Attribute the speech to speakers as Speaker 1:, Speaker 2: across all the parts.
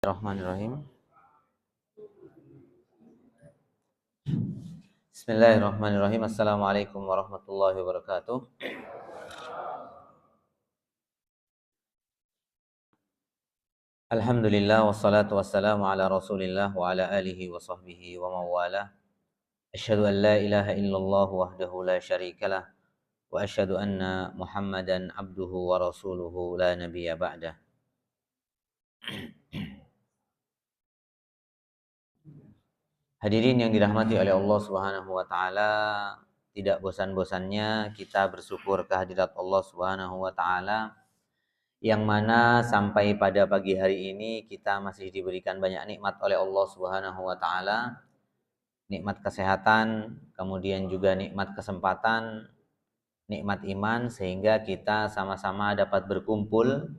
Speaker 1: Bismillahirrahmanirrahim. Bismillahirrahmanirrahim. Assalamualaikum warahmatullahi wabarakatuh. Alhamdulillah wassalatu wassalamu ala Rasulillah wa ala alihi wa sahbihi wa mawalah. Asyhadu an la ilaha illallah wahdahu la syarikalah wa asyhadu anna Muhammadan abduhu wa rasuluhu la nabiyya ba'dah. Hadirin yang dirahmati oleh Allah Subhanahu wa taala, tidak bosan-bosannya kita bersyukur kehadirat Allah Subhanahu wa taala yang mana sampai pada pagi hari ini kita masih diberikan banyak nikmat oleh Allah Subhanahu wa taala. Nikmat kesehatan, kemudian juga nikmat kesempatan, nikmat iman, sehingga kita sama-sama dapat berkumpul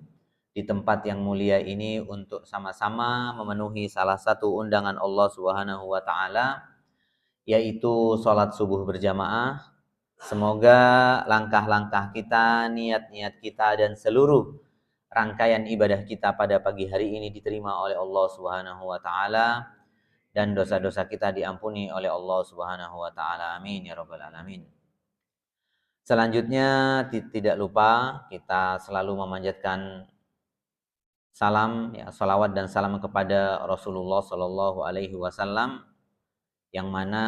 Speaker 1: di tempat yang mulia ini untuk sama-sama memenuhi salah satu undangan Allah Subhanahu wa taala, yaitu sholat subuh berjamaah. Semoga langkah-langkah kita, niat-niat kita, dan seluruh rangkaian ibadah kita pada pagi hari ini diterima oleh Allah Subhanahu wa taala dan dosa-dosa kita diampuni oleh Allah Subhanahu wa taala. Amin ya rabbal alamin. Selanjutnya tidak lupa kita selalu memanjatkan salam, salawat dan salam kepada Rasulullah Shallallahu Alaihi Wasallam, yang mana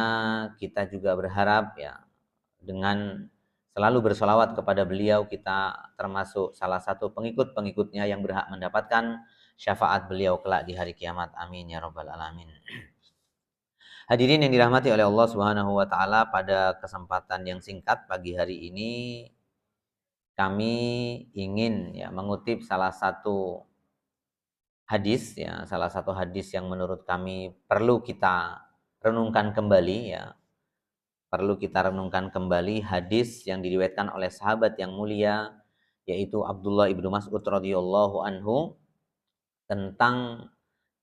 Speaker 1: kita juga berharap dengan selalu bersolawat kepada beliau kita termasuk salah satu pengikut-pengikutnya yang berhak mendapatkan syafaat beliau kelak di hari kiamat. Amin ya rabbal alamin. Hadirin yang dirahmati oleh Allah Subhanahu wa taala, pada kesempatan yang singkat pagi hari ini kami ingin mengutip salah satu hadis, salah satu hadis yang menurut kami perlu kita renungkan kembali, perlu kita renungkan kembali hadis yang diriwayatkan oleh sahabat yang mulia, yaitu Abdullah ibnu Mas'ud radhiyallahu anhu, tentang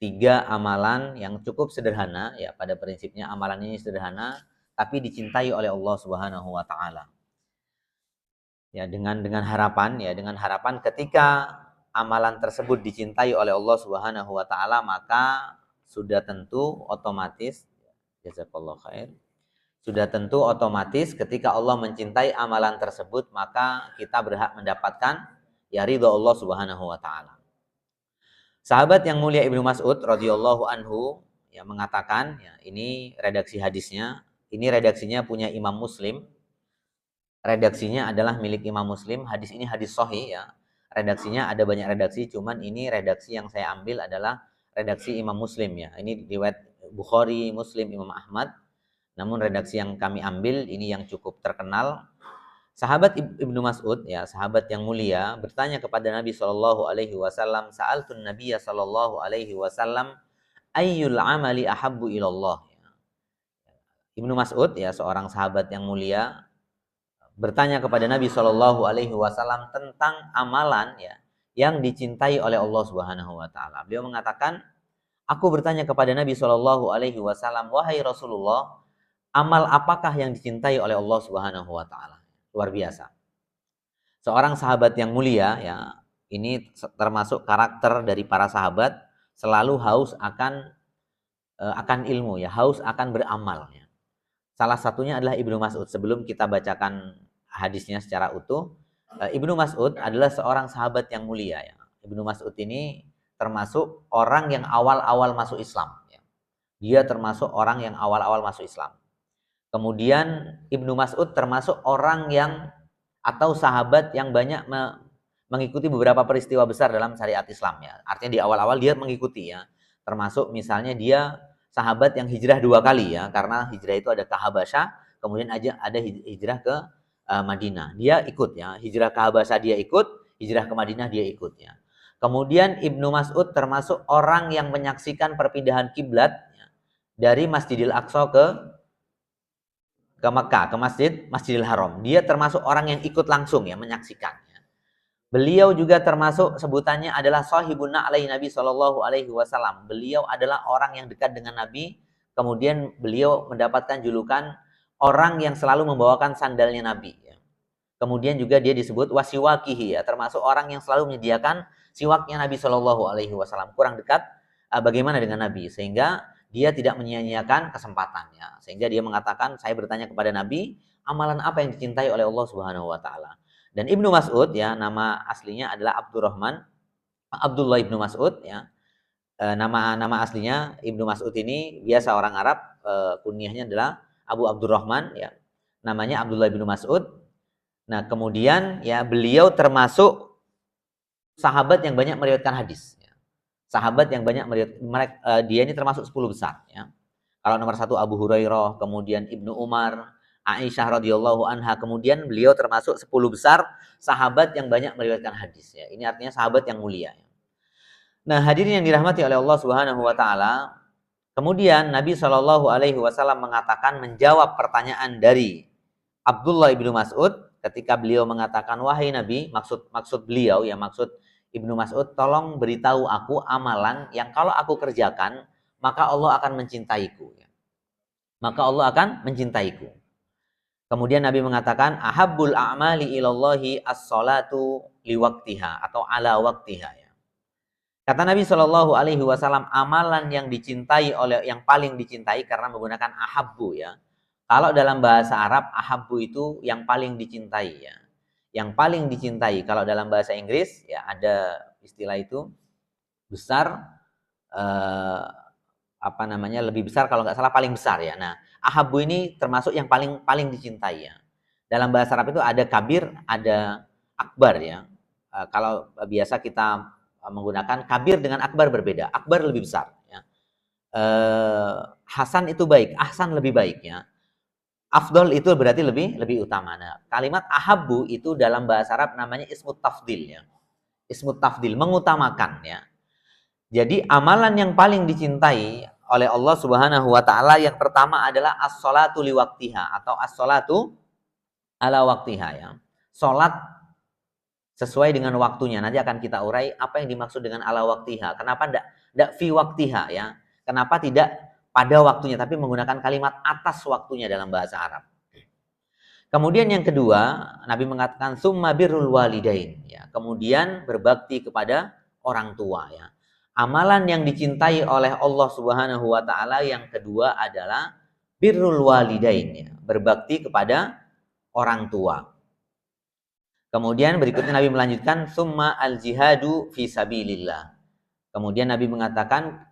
Speaker 1: 3 amalan yang cukup sederhana. Pada prinsipnya amalan ini sederhana tapi dicintai oleh Allah Subhanahu wa taala. Dengan harapan ketika amalan tersebut dicintai oleh Allah Subhanahu wa taala, maka sudah tentu otomatis, jazakallahu khair, sudah tentu otomatis ketika Allah mencintai amalan tersebut, maka kita berhak mendapatkan ridha Allah Subhanahu wa taala. Sahabat yang mulia Ibnu Mas'ud radhiyallahu anhu mengatakan, ini redaksi hadisnya, ini redaksinya punya Imam Muslim. Redaksinya adalah milik Imam Muslim. Hadis ini hadis sahih, Redaksinya ada banyak redaksi, cuman ini redaksi yang saya ambil adalah redaksi Imam Muslim, Ini riwayat Bukhari, Muslim, Imam Ahmad. Namun redaksi yang kami ambil ini yang cukup terkenal. Sahabat Ibnu Mas'ud, sahabat yang mulia, bertanya kepada Nabi Shallallahu Alaihi Wasallam, "Sa'altun Nabiyya Shallallahu Alaihi Wasallam, ayyul amali ahabbu ilallah." Ibnu Mas'ud, seorang sahabat yang mulia, bertanya kepada Nabi Shallallahu Alaihi Wasallam tentang amalan yang dicintai oleh Allah Subhanahu Wa Taala. Beliau mengatakan, aku bertanya kepada Nabi Shallallahu Alaihi Wasallam, wahai Rasulullah, amal apakah yang dicintai oleh Allah Subhanahu Wa Taala? Luar biasa. Seorang sahabat yang mulia, ini termasuk karakter dari para sahabat, selalu haus akan ilmu, haus akan beramal. Salah satunya adalah Ibnu Mas'ud. Sebelum kita bacakan hadisnya secara utuh, Ibnu Mas'ud adalah seorang sahabat yang mulia. Ibnu Mas'ud ini termasuk orang yang awal-awal masuk Islam. Dia termasuk orang yang awal-awal masuk Islam. Kemudian Ibnu Mas'ud termasuk orang yang atau sahabat yang banyak mengikuti beberapa peristiwa besar dalam syariat Islam. Artinya di awal-awal dia mengikuti. Termasuk misalnya dia sahabat yang hijrah 2 kali, karena hijrah itu ada ke Habasyah, kemudian ada hijrah ke Madinah. Dia ikut, hijrah ke Habasyah dia ikut, hijrah ke Madinah dia ikut. Kemudian Ibnu Mas'ud termasuk orang yang menyaksikan perpindahan kiblat dari Masjidil Aqsa ke Mekah, ke Masjidil Haram. Dia termasuk orang yang ikut langsung, menyaksikan. Beliau juga termasuk sebutannya adalah sahibun na'lai Nabi Shallallahu Alaihi Wasallam. Beliau adalah orang yang dekat dengan Nabi. Kemudian beliau mendapatkan julukan orang yang selalu membawakan sandalnya Nabi. Kemudian juga dia disebut wasiwakihi, termasuk orang yang selalu menyediakan siwaknya Nabi Shallallahu Alaihi Wasallam. Kurang dekat bagaimana dengan Nabi, sehingga dia tidak menyia-nyiakan kesempatannya. Sehingga dia mengatakan, saya bertanya kepada Nabi, amalan apa yang dicintai oleh Allah Subhanahu wa taala. Dan Ibnu Mas'ud ya, nama aslinya adalah Abdullah Ibnu Mas'ud ya. Nama aslinya Ibnu Mas'ud ini biasa orang Arab, kunyahnya adalah Abu Abdurrahman ya. Namanya Abdullah Ibnu Mas'ud. Nah, kemudian ya beliau termasuk sahabat yang banyak meriwayatkan hadis ya. Sahabat yang banyak meriwayatkan, dia ini termasuk 10 besar ya. Kalau nomor 1 Abu Hurairah, kemudian Ibnu Umar, Aisyah radhiyallahu anha, kemudian beliau termasuk 10 besar sahabat yang banyak meriwayatkan hadis ya. Ini artinya sahabat yang mulia ya. Nah, hadirin yang dirahmati oleh Allah Subhanahu wa taala, kemudian Nabi Shallallahu alaihi wasallam mengatakan, menjawab pertanyaan dari Abdullah Ibnu Mas'ud ketika beliau mengatakan, wahai Nabi, maksud beliau ya, maksud Ibnu Mas'ud, tolong beritahu aku amalan yang kalau aku kerjakan maka Allah akan mencintaiku ya. Maka Allah akan mencintaiku. Kemudian Nabi mengatakan, ahabbul a'mali ilallahi as-salatu liwaktiha atau ala waktiha ya. Kata Nabi Shallallahu alaihi wasallam, amalan yang paling dicintai karena menggunakan ahabbu ya. Kalau dalam bahasa Arab, ahabbu itu yang paling dicintai ya. Yang paling dicintai. Kalau dalam bahasa Inggris ya ada istilah itu besar, lebih besar, kalau nggak salah paling besar ya. Nah, ahabbu ini termasuk yang paling dicintai ya. Dalam bahasa Arab itu ada kabir, ada akbar ya. Kalau biasa kita menggunakan kabir dengan akbar berbeda. Akbar lebih besar ya. Hasan itu baik, ahsan lebih baik ya. Afdol itu berarti lebih utama. Nah, kalimat ahabbu itu dalam bahasa Arab namanya ismut tafdil ya. Ismut tafdil, mengutamakan ya. Jadi amalan yang paling dicintai oleh Allah Subhanahu wa taala yang pertama adalah as-shalatu liwaktiha atau as-shalatu ala waktiha ya. Salat sesuai dengan waktunya. Nanti akan kita urai apa yang dimaksud dengan ala waktiha. Kenapa tidak fi waktiha ya? Kenapa tidak pada waktunya, tapi menggunakan kalimat atas waktunya dalam bahasa Arab. Kemudian yang kedua, Nabi mengatakan summa birrul walidain ya. Kemudian berbakti kepada orang tua ya. Amalan yang dicintai oleh Allah Subhanahu wa taala yang kedua adalah birrul walidain ya, berbakti kepada orang tua. Kemudian berikutnya Nabi melanjutkan summa al-jihadu fi sabilillah. Kemudian Nabi mengatakan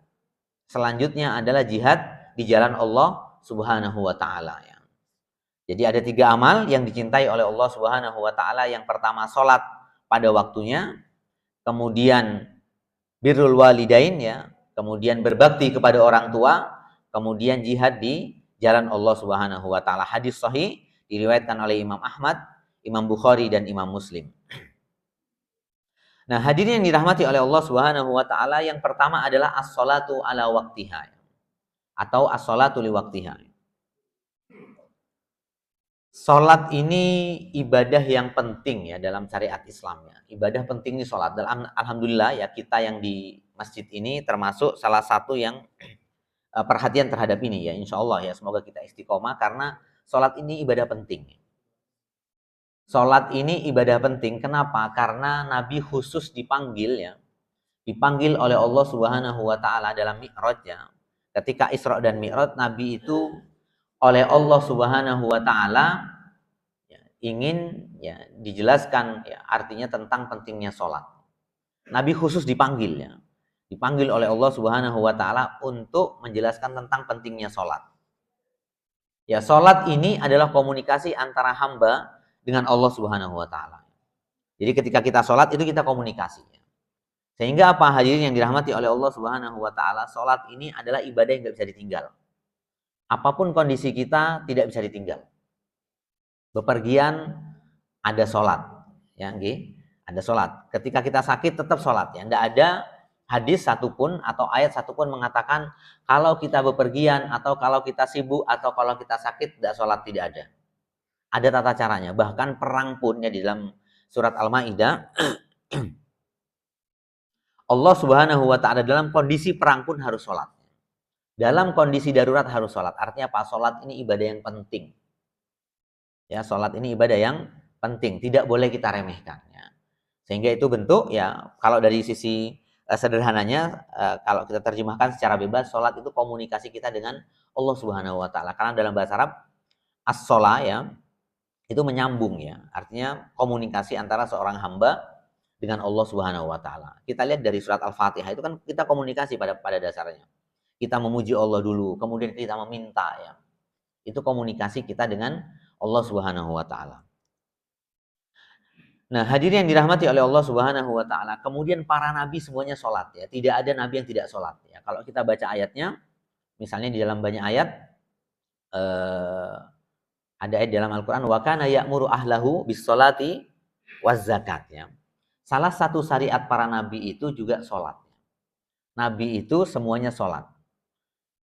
Speaker 1: selanjutnya adalah jihad di jalan Allah Subhanahu wa taala ya. Jadi ada 3 amal yang dicintai oleh Allah Subhanahu wa taala. Yang pertama salat pada waktunya, kemudian birrul walidain ya, kemudian berbakti kepada orang tua, kemudian jihad di jalan Allah Subhanahu wa taala. Hadis sahih diriwayatkan oleh Imam Ahmad, Imam Bukhari dan Imam Muslim. Nah, hadirin yang dirahmati oleh Allah Subhanahu wa taala, yang pertama adalah as-shalatu ala waqtiha atau as-shalatu li waqtiha. Salat ini ibadah yang penting ya dalam syariat Islamnya. Ibadah penting ini salat. Dan alhamdulillah ya, kita yang di masjid ini termasuk salah satu yang perhatian terhadap ini ya, insyaallah ya. Semoga kita istiqomah karena salat ini ibadah penting. Salat ini ibadah penting. Kenapa? Karena Nabi khusus dipanggil ya. Dipanggil oleh Allah Subhanahu wa taala dalam Mi'raj ya. Ketika Isra dan Mi'raj, Nabi itu oleh Allah Subhanahu wa taala ya, ingin ya dijelaskan ya artinya tentang pentingnya salat. Nabi khusus dipanggil ya. Dipanggil oleh Allah Subhanahu wa taala untuk menjelaskan tentang pentingnya salat. Ya, salat ini adalah komunikasi antara hamba dengan Allah Subhanahu wa taala. Jadi ketika kita sholat itu kita komunikasi. Sehingga apa, hadirin yang dirahmati oleh Allah Subhanahu wa taala, sholat ini adalah ibadah yang tidak bisa ditinggal. Apapun kondisi kita tidak bisa ditinggal. Bepergian ada sholat, ya, ada sholat. Ketika kita sakit tetap sholat, ya. Tidak ada hadis satupun atau ayat satupun mengatakan kalau kita bepergian atau kalau kita sibuk atau kalau kita sakit tidak sholat, tidak ada. Ada tata caranya. Bahkan perang pun ya, di dalam surat Al-Maidah Allah Subhanahu wa taala dalam kondisi perang pun harus sholat. Dalam kondisi darurat harus sholat. Artinya apa? Sholat ini ibadah yang penting. Ya, sholat ini ibadah yang penting. Tidak boleh kita remehkan. Ya. Sehingga itu bentuk ya, kalau dari sisi sederhananya kalau kita terjemahkan secara bebas, sholat itu komunikasi kita dengan Allah Subhanahu wa taala. Karena dalam bahasa Arab as-sholah ya, itu menyambung ya. Artinya komunikasi antara seorang hamba dengan Allah Subhanahu wa taala. Kita lihat dari surat Al-Fatihah itu kan kita komunikasi pada dasarnya. Kita memuji Allah dulu, kemudian kita meminta ya. Itu komunikasi kita dengan Allah Subhanahu wa taala. Nah, hadirin yang dirahmati oleh Allah Subhanahu wa taala, kemudian para nabi semuanya sholat ya. Tidak ada nabi yang tidak sholat ya. Kalau kita baca ayatnya, misalnya di dalam banyak ayat ada ayat dalam Al-Qur'an wa kana ya'muru ahlahu bis-sholati waz-zakat ya. Salah satu syariat para nabi itu juga sholat. Nabi itu semuanya sholat.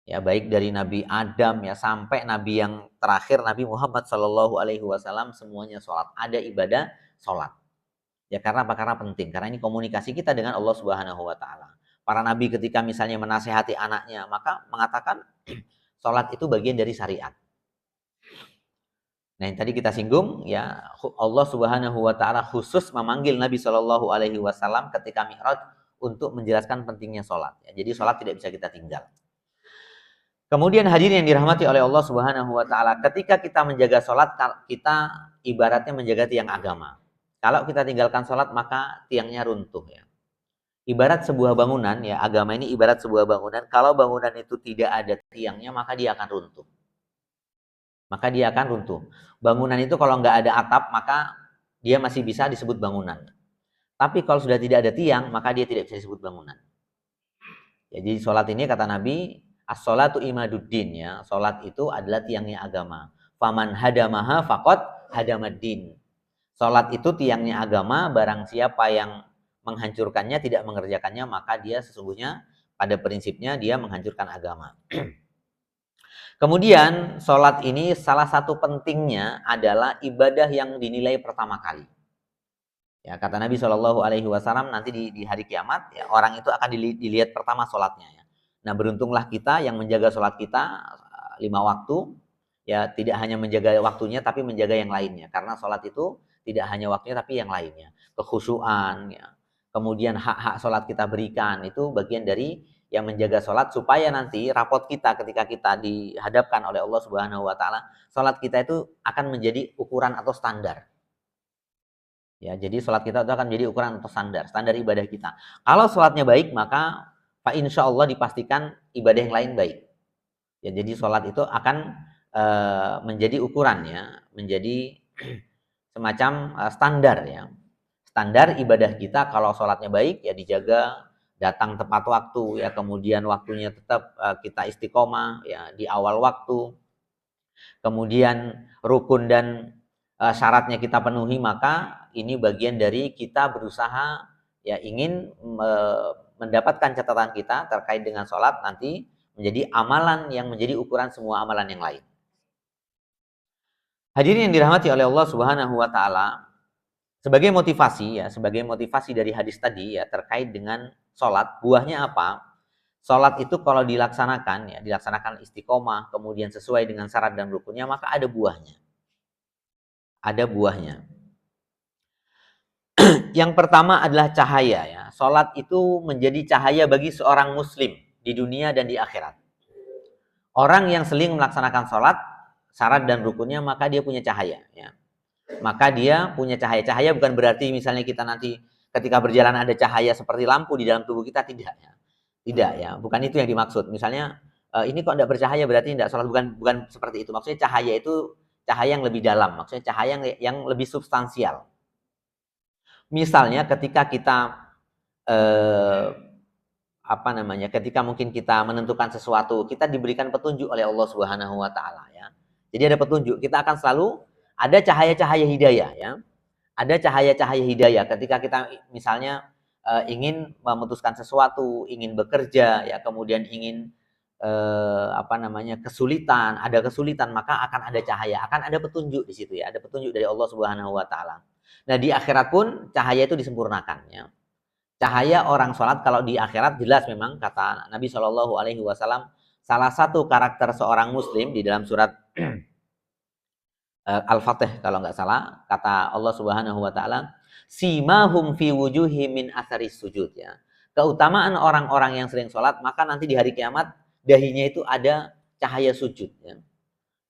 Speaker 1: Ya, baik dari Nabi Adam ya sampai Nabi yang terakhir Nabi Muhammad Shallallahu Alaihi Wasallam semuanya sholat. Ada ibadah sholat. Ya karena apa? Karena penting. Karena ini komunikasi kita dengan Allah Subhanahu Wa Taala. Para Nabi ketika misalnya menasehati anaknya, maka mengatakan sholat itu bagian dari syariat. Nah yang tadi kita singgung ya, Allah Subhanahu Wa Taala khusus memanggil Nabi Shallallahu Alaihi Wasallam ketika Mi'raj untuk menjelaskan pentingnya sholat. Ya, jadi sholat tidak bisa kita tinggal. Kemudian hadirin yang dirahmati oleh Allah Subhanahu wa taala, ketika kita menjaga sholat, kita ibaratnya menjaga tiang agama. Kalau kita tinggalkan sholat, maka tiangnya runtuh ya. Ibarat sebuah bangunan ya, agama ini ibarat sebuah bangunan. Kalau bangunan itu tidak ada tiangnya, maka dia akan runtuh. Maka dia akan runtuh. Bangunan itu kalau nggak ada atap, maka dia masih bisa disebut bangunan. Tapi kalau sudah tidak ada tiang, maka dia tidak bisa disebut bangunan. Ya, jadi sholat ini kata Nabi, as-sholatu imaduddin ya. Salat itu adalah tiangnya agama. Faman hadamaha faqad hadamaddin. Salat itu tiangnya agama, barang siapa yang menghancurkannya, tidak mengerjakannya, maka dia sesungguhnya pada prinsipnya dia menghancurkan agama. Kemudian salat ini salah satu pentingnya adalah ibadah yang dinilai pertama kali. Ya, kata Nabi Shallallahu Alaihi Wasallam nanti di hari kiamat ya, orang itu akan dilihat pertama salatnya ya. Nah beruntunglah kita yang menjaga sholat kita 5 waktu, ya tidak hanya menjaga waktunya tapi menjaga yang lainnya. Karena sholat itu tidak hanya waktunya tapi yang lainnya. Kekhusyuan, ya. Kemudian hak-hak sholat kita berikan, itu bagian dari yang menjaga sholat supaya nanti rapot kita ketika kita dihadapkan oleh Allah Subhanahu Wa Taala, sholat kita itu akan menjadi ukuran atau standar. Ya, jadi sholat kita itu akan menjadi ukuran atau standar ibadah kita. Kalau sholatnya baik maka Pak insya Allah dipastikan ibadah yang lain baik. Ya, jadi sholat itu akan menjadi ukuran ya, menjadi semacam standar ya. Standar ibadah kita kalau sholatnya baik ya dijaga, datang tepat waktu ya, kemudian waktunya tetap kita istiqomah ya di awal waktu. Kemudian rukun dan syaratnya kita penuhi, maka ini bagian dari kita berusaha ya ingin mendapatkan catatan kita terkait dengan sholat nanti menjadi amalan yang menjadi ukuran semua amalan yang lain. Hadirin yang dirahmati oleh Allah Subhanahu wa taala, sebagai motivasi dari hadis tadi ya terkait dengan sholat, buahnya apa? Sholat itu kalau dilaksanakan istiqomah, kemudian sesuai dengan syarat dan rukunnya, maka ada buahnya. Ada buahnya. Yang pertama adalah cahaya ya. Sholat itu menjadi cahaya bagi seorang muslim di dunia dan di akhirat. Orang yang seling melaksanakan sholat, syarat dan rukunnya, maka dia punya cahaya ya. Maka dia punya cahaya. Cahaya bukan berarti misalnya kita nanti ketika berjalan ada cahaya seperti lampu di dalam tubuh kita, tidak ya. Tidak ya, bukan itu yang dimaksud. Misalnya ini kok tidak bercahaya berarti tidak sholat, bukan seperti itu. Maksudnya cahaya itu cahaya yang lebih dalam, maksudnya cahaya yang lebih substansial. Misalnya ketika kita ketika mungkin kita menentukan sesuatu, kita diberikan petunjuk oleh Allah Subhanahu wa taala ya. Jadi ada petunjuk, kita akan selalu ada cahaya-cahaya hidayah ya. Ada cahaya-cahaya hidayah ketika kita misalnya ingin memutuskan sesuatu, ingin bekerja ya, kemudian ingin kesulitan, ada kesulitan, maka akan ada cahaya, akan ada petunjuk di situ ya, ada petunjuk dari Allah Subhanahu wa taala. Nah, di akhirat pun cahaya itu disempurnakan ya. Cahaya orang sholat kalau di akhirat jelas memang kata Nabi Shallallahu Alaihi Wasallam, salah satu karakter seorang muslim di dalam surat Al-Fatih kalau nggak salah, kata Allah Subhanahu wa taala, simahum fi wujuhim min atharis sujud ya. keutamaan orang-orang yang sering sholat, maka nanti di hari kiamat dahinya itu ada cahaya sujud. Ya.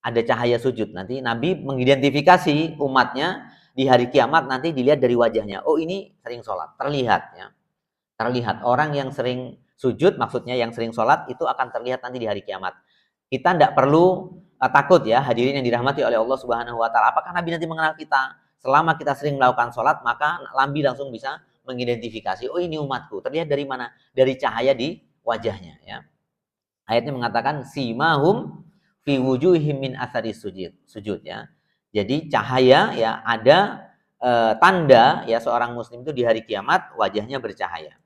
Speaker 1: Ada cahaya sujud. Nanti Nabi mengidentifikasi umatnya di hari kiamat nanti dilihat dari wajahnya. Oh ini sering sholat, terlihat ya. Terlihat orang yang sering sujud, maksudnya yang sering sholat itu akan terlihat nanti di hari kiamat. Kita tidak perlu takut ya hadirin yang dirahmati oleh Allah Subhanahu Wa Taala. Apakah Nabi nanti mengenal kita? Selama kita sering melakukan sholat, maka Nabi langsung bisa mengidentifikasi. Oh ini umatku. Terlihat dari mana? Dari cahaya di wajahnya. Ya. Ayatnya mengatakan simahum fi wujuhihim min athari sujud ya. Jadi cahaya ya ada tanda ya seorang muslim itu di hari kiamat wajahnya bercahaya.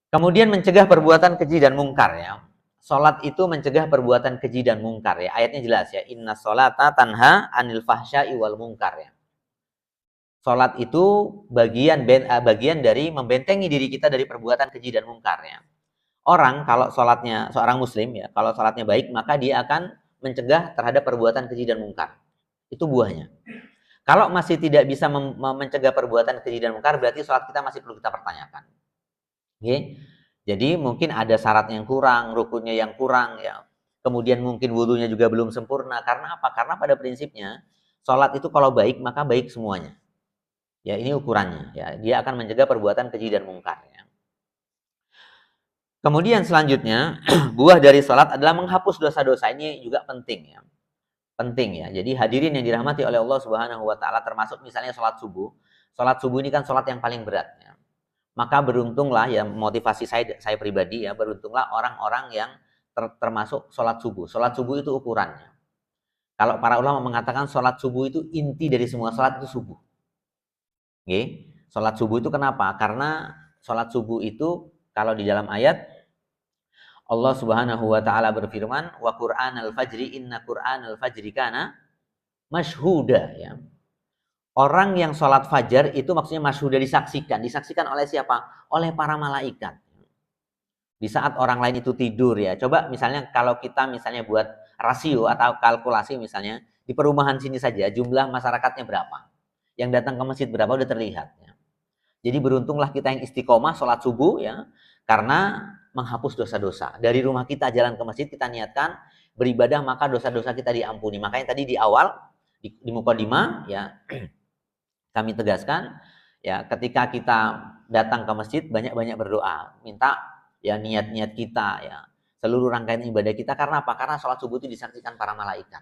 Speaker 1: Kemudian mencegah perbuatan keji dan mungkar ya. Salat itu mencegah perbuatan keji dan mungkar ya. Ayatnya jelas ya. Inna sholata tanha anil fahsya'i wal mungkar ya. Salat itu bagian dari membentengi diri kita dari perbuatan keji dan mungkar ya. Orang kalau sholatnya seorang muslim ya, kalau sholatnya baik maka dia akan mencegah terhadap perbuatan keji dan mungkar. Itu buahnya. Kalau masih tidak bisa mencegah perbuatan keji dan mungkar, berarti sholat kita masih perlu kita pertanyakan. Oke? Jadi mungkin ada syarat yang kurang, rukunnya yang kurang ya. Kemudian mungkin wudunya juga belum sempurna. Karena apa? Karena pada prinsipnya sholat itu kalau baik maka baik semuanya. Ya ini ukurannya. Ya dia akan mencegah perbuatan keji dan mungkar. Ya. Kemudian selanjutnya, buah dari sholat adalah menghapus dosa-dosa. Ini juga penting ya. Penting ya. Jadi hadirin yang dirahmati oleh Allah Subhanahu Wa Taala, termasuk misalnya sholat subuh. Sholat subuh ini kan sholat yang paling berat. Ya. Maka beruntunglah ya, motivasi saya pribadi ya, beruntunglah orang-orang yang termasuk sholat subuh. Sholat subuh itu ukurannya. Kalau para ulama mengatakan sholat subuh itu inti dari semua sholat itu subuh. Oke. Sholat subuh itu kenapa? Karena sholat subuh itu kalau di dalam ayat Allah Subhanahu wa taala berfirman, "Wa Qur'anal fajri inna Qur'anal fajri kana masyhuda." Ya. Orang yang sholat fajar itu maksudnya masyhuda disaksikan. Disaksikan oleh siapa? Oleh para malaikat. Di saat orang lain itu tidur ya. Coba misalnya kalau kita misalnya buat rasio atau kalkulasi misalnya di perumahan sini saja jumlah masyarakatnya berapa? Yang datang ke masjid berapa udah terlihat ya. Jadi beruntunglah kita yang istiqomah sholat subuh ya, karena menghapus dosa-dosa. Dari rumah kita jalan ke masjid kita niatkan beribadah maka dosa-dosa kita diampuni. Makanya tadi di awal di mukadimah ya kami tegaskan ya ketika kita datang ke masjid banyak-banyak berdoa, minta ya niat-niat kita ya seluruh rangkaian ibadah kita karena apa? Karena sholat subuh itu disaksikan para malaikat.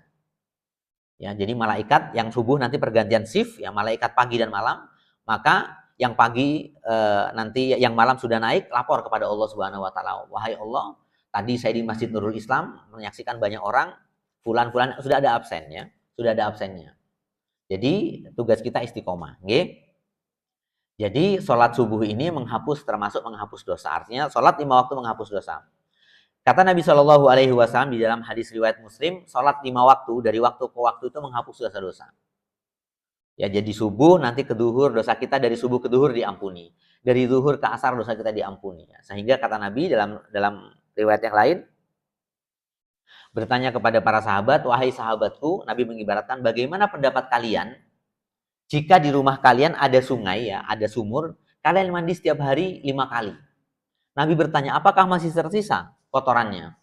Speaker 1: Ya, jadi malaikat yang subuh nanti pergantian shift ya malaikat pagi dan malam, maka yang pagi nanti yang malam sudah naik lapor kepada Allah Subhanahu wa taala. Wahai Allah, tadi saya di Masjid Nurul Islam menyaksikan banyak orang fulan-fulan sudah ada absennya, sudah ada absennya. Jadi tugas kita istiqomah, nggih. Jadi sholat subuh ini termasuk menghapus dosa. Artinya sholat 5 waktu menghapus dosa. Kata Nabi Shallallahu Alaihi Wasallam di dalam hadis riwayat Muslim, sholat 5 waktu dari waktu ke waktu itu menghapus dosa-dosa. Ya jadi subuh nanti ke duhur dosa kita dari subuh ke duhur diampuni. Dari duhur ke asar dosa kita diampuni. Sehingga kata Nabi dalam riwayat yang lain bertanya kepada para sahabat, wahai sahabatku, Nabi mengibaratkan bagaimana pendapat kalian jika di rumah kalian ada sungai ya, ada sumur, kalian mandi setiap hari 5 kali. Nabi bertanya, apakah masih tersisa kotorannya?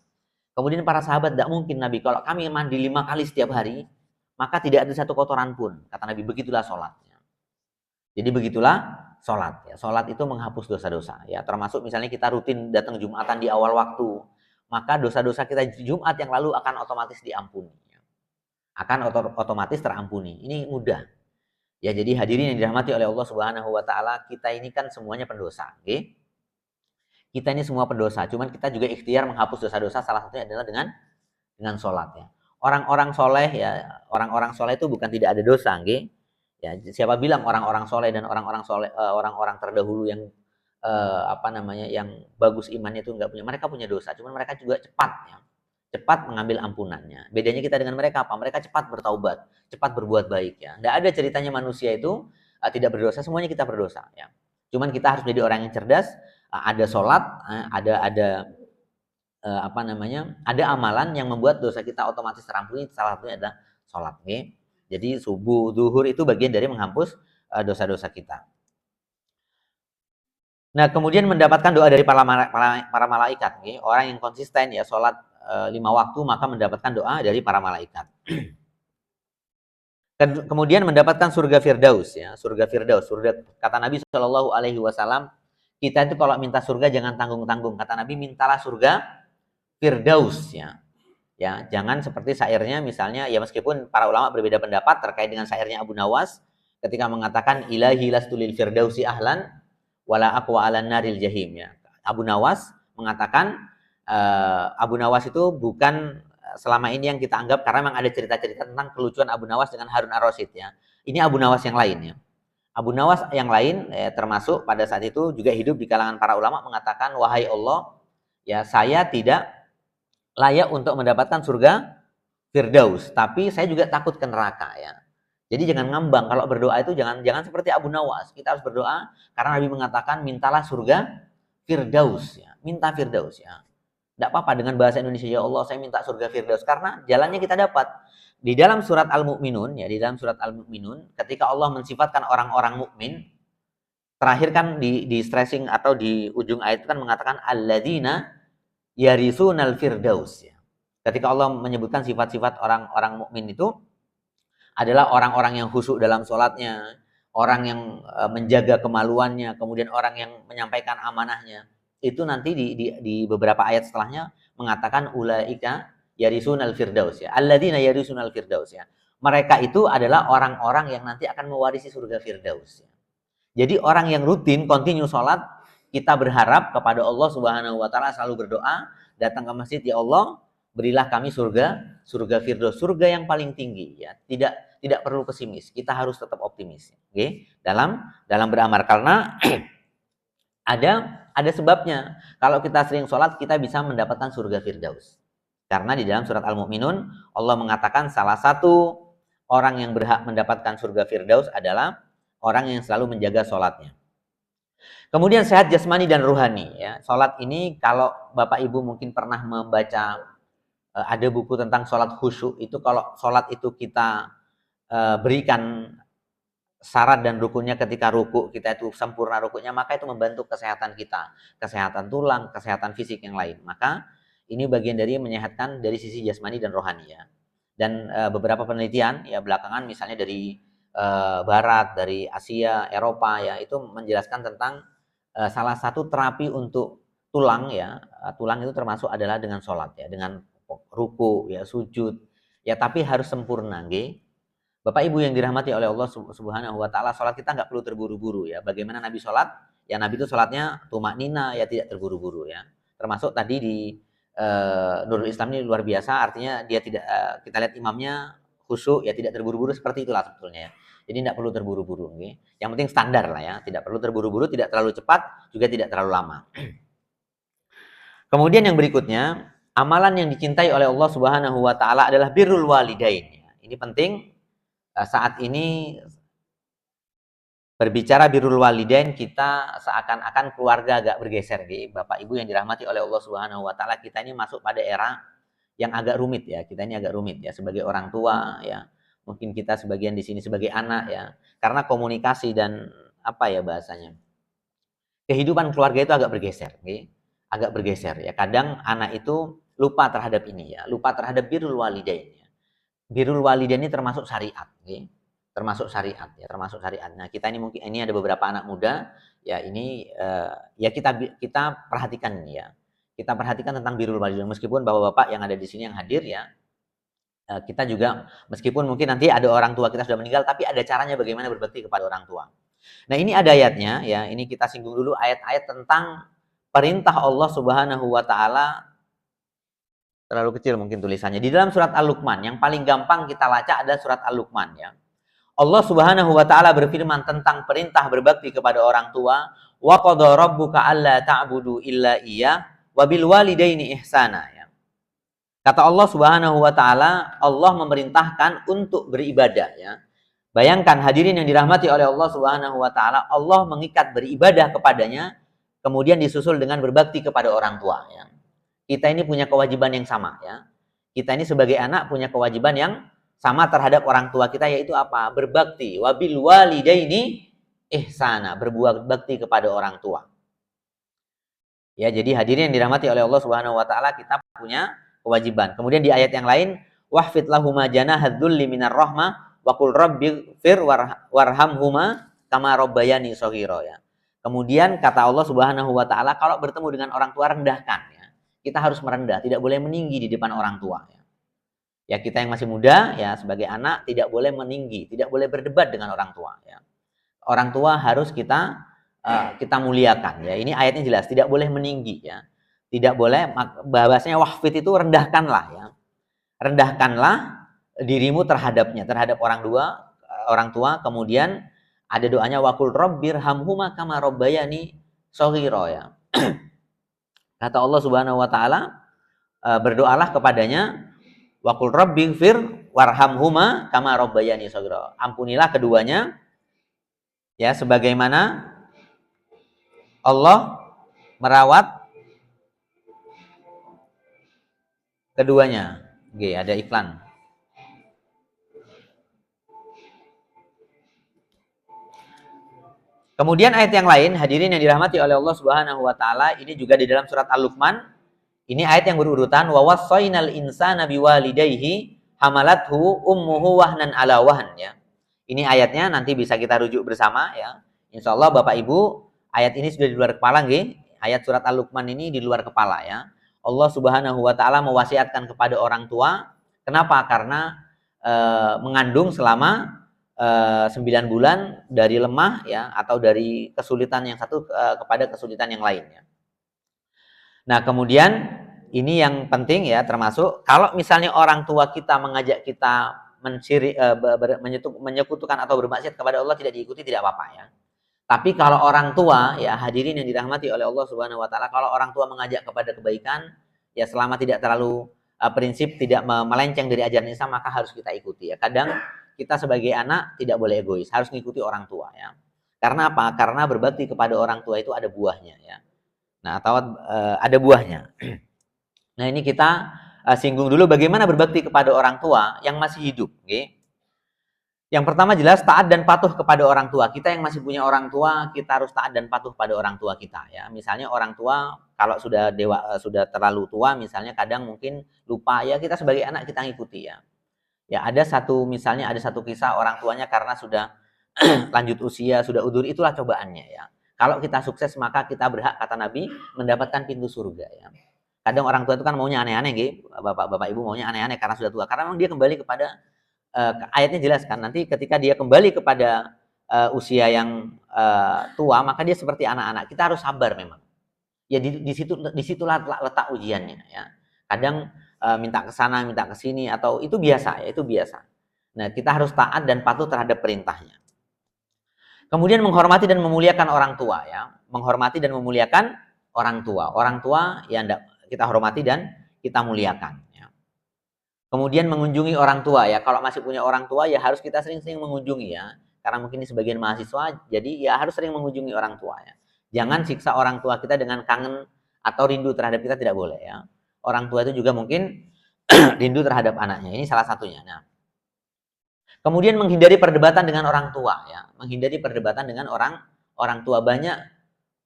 Speaker 1: Kemudian para sahabat, tidak mungkin Nabi, kalau kami mandi 5 kali setiap hari, maka tidak ada satu kotoran pun. Kata Nabi, begitulah sholatnya. Jadi begitulah sholat. Ya. Sholat itu menghapus dosa-dosa. Ya, termasuk misalnya kita rutin datang Jumatan di awal waktu, maka dosa-dosa kita Jumat yang lalu akan otomatis diampuni. Akan otomatis terampuni. Ini mudah. Ya, jadi hadirin yang dirahmati oleh Allah Subhanahu wa taala, kita ini kan semuanya pendosa, okay? Kita ini semua pendosa, cuman kita juga ikhtiar menghapus dosa-dosa, salah satunya adalah dengan sholat ya. Orang-orang soleh ya, orang-orang soleh itu bukan tidak ada dosa, okay? Ya, siapa bilang orang-orang soleh dan orang-orang soleh, orang-orang terdahulu yang yang bagus imannya itu nggak punya, mereka punya dosa, cuman mereka juga cepat ya, cepat mengambil ampunannya. Bedanya kita dengan mereka apa? Mereka cepat bertaubat, cepat berbuat baik ya. Nggak ada ceritanya manusia itu tidak berdosa, semuanya kita berdosa ya. Cuman kita harus jadi orang yang cerdas, ada sholat, ada amalan yang membuat dosa kita otomatis terampuni, salah satunya adalah sholat. Okay? Jadi subuh, zuhur itu bagian dari menghapus dosa-dosa kita. Nah, kemudian mendapatkan doa dari para malaikat. Okay? Orang yang konsisten ya sholat 5 waktu maka mendapatkan doa dari para malaikat. Kemudian mendapatkan surga Firdaus ya, surga Firdaus. Surga, kata Nabi Shallallahu Alaihi Wasallam, kita itu kalau minta surga jangan tanggung-tanggung. Kata Nabi, mintalah surga Firdaus ya. Ya, jangan seperti syairnya misalnya, ya meskipun para ulama berbeda pendapat terkait dengan syairnya Abu Nawas ketika mengatakan ilahi lastulil firdausi ahlan wala aqwa alan naril jahim ya. Abu Nawas mengatakan Abu Nawas itu bukan selama ini yang kita anggap, karena memang ada cerita-cerita tentang kelucuan Abu Nawas dengan Harun ar-Rasyid ya. Ini Abu Nawas yang lain ya. Abu Nawas yang lain termasuk pada saat itu juga hidup di kalangan para ulama mengatakan, wahai Allah, ya saya tidak layak untuk mendapatkan surga Firdaus, tapi saya juga takut ke neraka ya. Jadi jangan ngambang kalau berdoa itu, jangan seperti Abu Nawas. Kita harus berdoa karena Nabi mengatakan mintalah surga Firdaus ya. Minta Firdaus ya. Tidak apa-apa dengan bahasa Indonesia, ya Allah saya minta surga Firdaus, karena jalannya kita dapat. Di dalam surat Al-Mu'minun ya, di dalam surat Al-Mu'minun ketika Allah mensifatkan orang-orang mukmin, terakhir kan di stressing atau di ujung ayat itu kan mengatakan alladzina yarisunal firdaus ya. Ketika Allah menyebutkan sifat-sifat orang-orang mukmin itu adalah orang-orang yang khusyuk dalam sholatnya, orang yang menjaga kemaluannya, kemudian orang yang menyampaikan amanahnya. Itu nanti di beberapa ayat setelahnya mengatakan ulaika yarisunal firdaus ya. Alladzina yarisunal firdaus ya. Mereka itu adalah orang-orang yang nanti akan mewarisi surga firdaus ya. Jadi orang yang rutin continue sholat, kita berharap kepada Allah Subhanahu wa taala, selalu berdoa, datang ke masjid, ya Allah, berilah kami surga firdaus, surga yang paling tinggi ya. Tidak perlu pesimis, kita harus tetap optimis. Oke? Dalam beramal, karena ada sebabnya. Kalau kita sering sholat, kita bisa mendapatkan surga firdaus. Karena di dalam surat Al-Mu'minun Allah mengatakan salah satu orang yang berhak mendapatkan surga firdaus adalah orang yang selalu menjaga sholatnya. Kemudian sehat jasmani dan ruhani ya. Sholat ini kalau Bapak Ibu mungkin pernah membaca ada buku tentang sholat khusyuk, itu kalau sholat itu kita berikan syarat dan rukunnya, ketika ruku kita itu sempurna rukunya, maka itu membantu kesehatan kita, kesehatan tulang, kesehatan fisik yang lain. Maka ini bagian dari menyehatkan dari sisi jasmani dan rohani ya. Dan beberapa penelitian ya belakangan misalnya dari Barat, dari Asia, Eropa ya, itu menjelaskan tentang salah satu terapi untuk tulang ya, tulang itu termasuk adalah dengan sholat ya, dengan ruku ya, sujud ya, tapi harus sempurna nggih. Bapak Ibu yang dirahmati oleh Allah Subhanahu wa taala, sholat kita nggak perlu terburu-buru ya. Bagaimana Nabi sholat? Ya Nabi itu sholatnya tumaknina ya, tidak terburu-buru ya. Termasuk tadi di Nurul Islam ini luar biasa, artinya dia tidak kita lihat imamnya khusyuk ya, tidak terburu-buru, seperti itulah sebetulnya ya. Jadi tidak perlu terburu-buru nggih. Yang penting standar lah ya, tidak perlu terburu-buru, tidak terlalu cepat, juga tidak terlalu lama. Kemudian yang berikutnya, amalan yang dicintai oleh Allah Subhanahu wa taala adalah birrul walidain ya. Ini penting. Saat ini berbicara birrul walidain, kita seakan-akan keluarga agak bergeser gitu. Bapak Ibu yang dirahmati oleh Allah Subhanahu wa taala, kita ini masuk pada era yang agak rumit ya. Kita ini agak rumit ya sebagai orang tua ya. Mungkin kita sebagian di sini sebagai anak ya. Karena komunikasi dan apa ya bahasanya, kehidupan keluarga itu agak bergeser gitu. Agak bergeser ya. Kadang anak itu lupa terhadap ini ya, lupa terhadap birrul walidain. Birrul walidain ini termasuk syariat, okay? Termasuk syariat ya, termasuk syariat. Nah, kita ini mungkin ini ada beberapa anak muda ya, ini ya kita perhatikan ini ya. Kita perhatikan tentang birrul walidain, meskipun bapak-bapak yang ada di sini yang hadir ya. Kita juga meskipun mungkin nanti ada orang tua kita sudah meninggal, tapi ada caranya bagaimana berbakti kepada orang tua. Nah, ini ada ayatnya ya. Ini kita singgung dulu ayat-ayat tentang perintah Allah Subhanahu wa taala. Terlalu kecil mungkin tulisannya. Di dalam surat Al-Luqman, yang paling gampang kita baca ada surat Al-Luqman ya. Allah Subhanahu wa taala berfirman tentang perintah berbakti kepada orang tua, wa qadha rabbuka alla ta'budu illa iyyah wa bil walidaini ihsana ya. Kata Allah Subhanahu wa taala, Allah memerintahkan untuk beribadah ya. Bayangkan hadirin yang dirahmati oleh Allah Subhanahu wa taala, Allah mengikat beribadah kepadanya, kemudian disusul dengan berbakti kepada orang tua ya. Kita ini punya kewajiban yang sama ya. Kita ini sebagai anak punya kewajiban yang sama terhadap orang tua kita, yaitu apa? Berbakti. Wabil walidaini ihsana, berbuat bakti kepada orang tua. Ya, jadi hadirin yang dirahmati oleh Allah Subhanahu wa taala, kita punya kewajiban. Kemudian di ayat yang lain, wahfid lahuma janahadzulli minar rahmah wa qul rabbighfir warhamhuma kama rabbayani shaghira ya. Kemudian kata Allah Subhanahu wa taala, kalau bertemu dengan orang tua rendahkan ya. Kita harus merendah, tidak boleh meninggi di depan orang tua ya. Ya, kita yang masih muda ya sebagai anak tidak boleh meninggi, tidak boleh berdebat dengan orang tua ya. Orang tua harus kita muliakan ya. Ini ayatnya jelas, tidak boleh meninggi ya. Tidak boleh, bahasanya wahfid itu rendahkanlah ya. Rendahkanlah dirimu terhadapnya, terhadap orang tua, kemudian ada doanya waqul rabbirhamhuma kama rabbayani shaghira ya. Kata Allah Subhanahu wa taala, berdoalah kepadanya waqul rabbighfir warhamhuma kama rabbayani shaghira. Ampunilah keduanya ya sebagaimana Allah merawat keduanya. Oke, ada iklan. Kemudian ayat yang lain, hadirin yang dirahmati oleh Allah Subhanahu wa taala, ini juga di dalam surat Al-Luqman. Ini ayat yang berurutan, wa wassaynal insana biwalidayhi hamalathu ummuhu wahnan ala wahn ya. Ini ayatnya nanti bisa kita rujuk bersama ya. Insyaallah Bapak Ibu, ayat ini sudah di luar kepala nggih. Ayat surat Al-Luqman ini di luar kepala ya. Allah Subhanahu wa taala mewasiatkan kepada orang tua. Kenapa? Karena mengandung selama 9 bulan dari lemah ya atau dari kesulitan yang satu kepada kesulitan yang lain ya. Nah, kemudian ini yang penting ya, termasuk kalau misalnya orang tua kita mengajak kita menyekutukan atau bermaksiat kepada Allah, tidak diikuti tidak apa-apa ya. Tapi kalau orang tua ya, hadirin yang dirahmati oleh Allah Subhanahu wa taala, kalau orang tua mengajak kepada kebaikan ya selama tidak terlalu prinsip, tidak melenceng dari ajaran Islam, maka harus kita ikuti ya. Kadang kita sebagai anak tidak boleh egois, harus mengikuti orang tua ya. Karena apa? Karena berbakti kepada orang tua itu ada buahnya ya. Nah, atau ada buahnya. Nah, ini kita singgung dulu bagaimana berbakti kepada orang tua yang masih hidup. Okay? Yang pertama jelas taat dan patuh kepada orang tua. Kita yang masih punya orang tua, kita harus taat dan patuh pada orang tua kita. Ya, misalnya orang tua kalau sudah sudah terlalu tua, misalnya kadang mungkin lupa ya, kita sebagai anak kita ngikuti ya. Ya, ada satu kisah orang tuanya karena sudah lanjut usia, sudah udur, itulah cobaannya ya. Kalau kita sukses maka kita berhak, kata Nabi, mendapatkan pintu surga ya. Kadang orang tua itu kan maunya aneh-aneh gitu. Bapak Ibu maunya aneh-aneh karena sudah tua. Karena memang dia kembali kepada ayatnya jelas kan, nanti ketika dia kembali kepada usia yang tua, maka dia seperti anak-anak. Kita harus sabar memang. Ya disitulah letak ujiannya ya. Kadang minta ke sana, minta ke sini, atau itu biasa ya, itu biasa. Nah, kita harus taat dan patuh terhadap perintahnya. Kemudian menghormati dan memuliakan orang tua ya. Menghormati dan memuliakan orang tua. Orang tua yang kita hormati dan kita muliakan ya. Kemudian mengunjungi orang tua ya. Kalau masih punya orang tua ya harus kita sering-sering mengunjungi ya. Karena mungkin di sebagian mahasiswa, jadi ya harus sering mengunjungi orang tua ya. Jangan siksa orang tua kita dengan kangen atau rindu terhadap kita, tidak boleh ya. Orang tua itu juga mungkin rindu terhadap anaknya. Ini salah satunya. Nah, kemudian menghindari perdebatan dengan orang tua ya. Menghindari perdebatan dengan orang tua. Banyak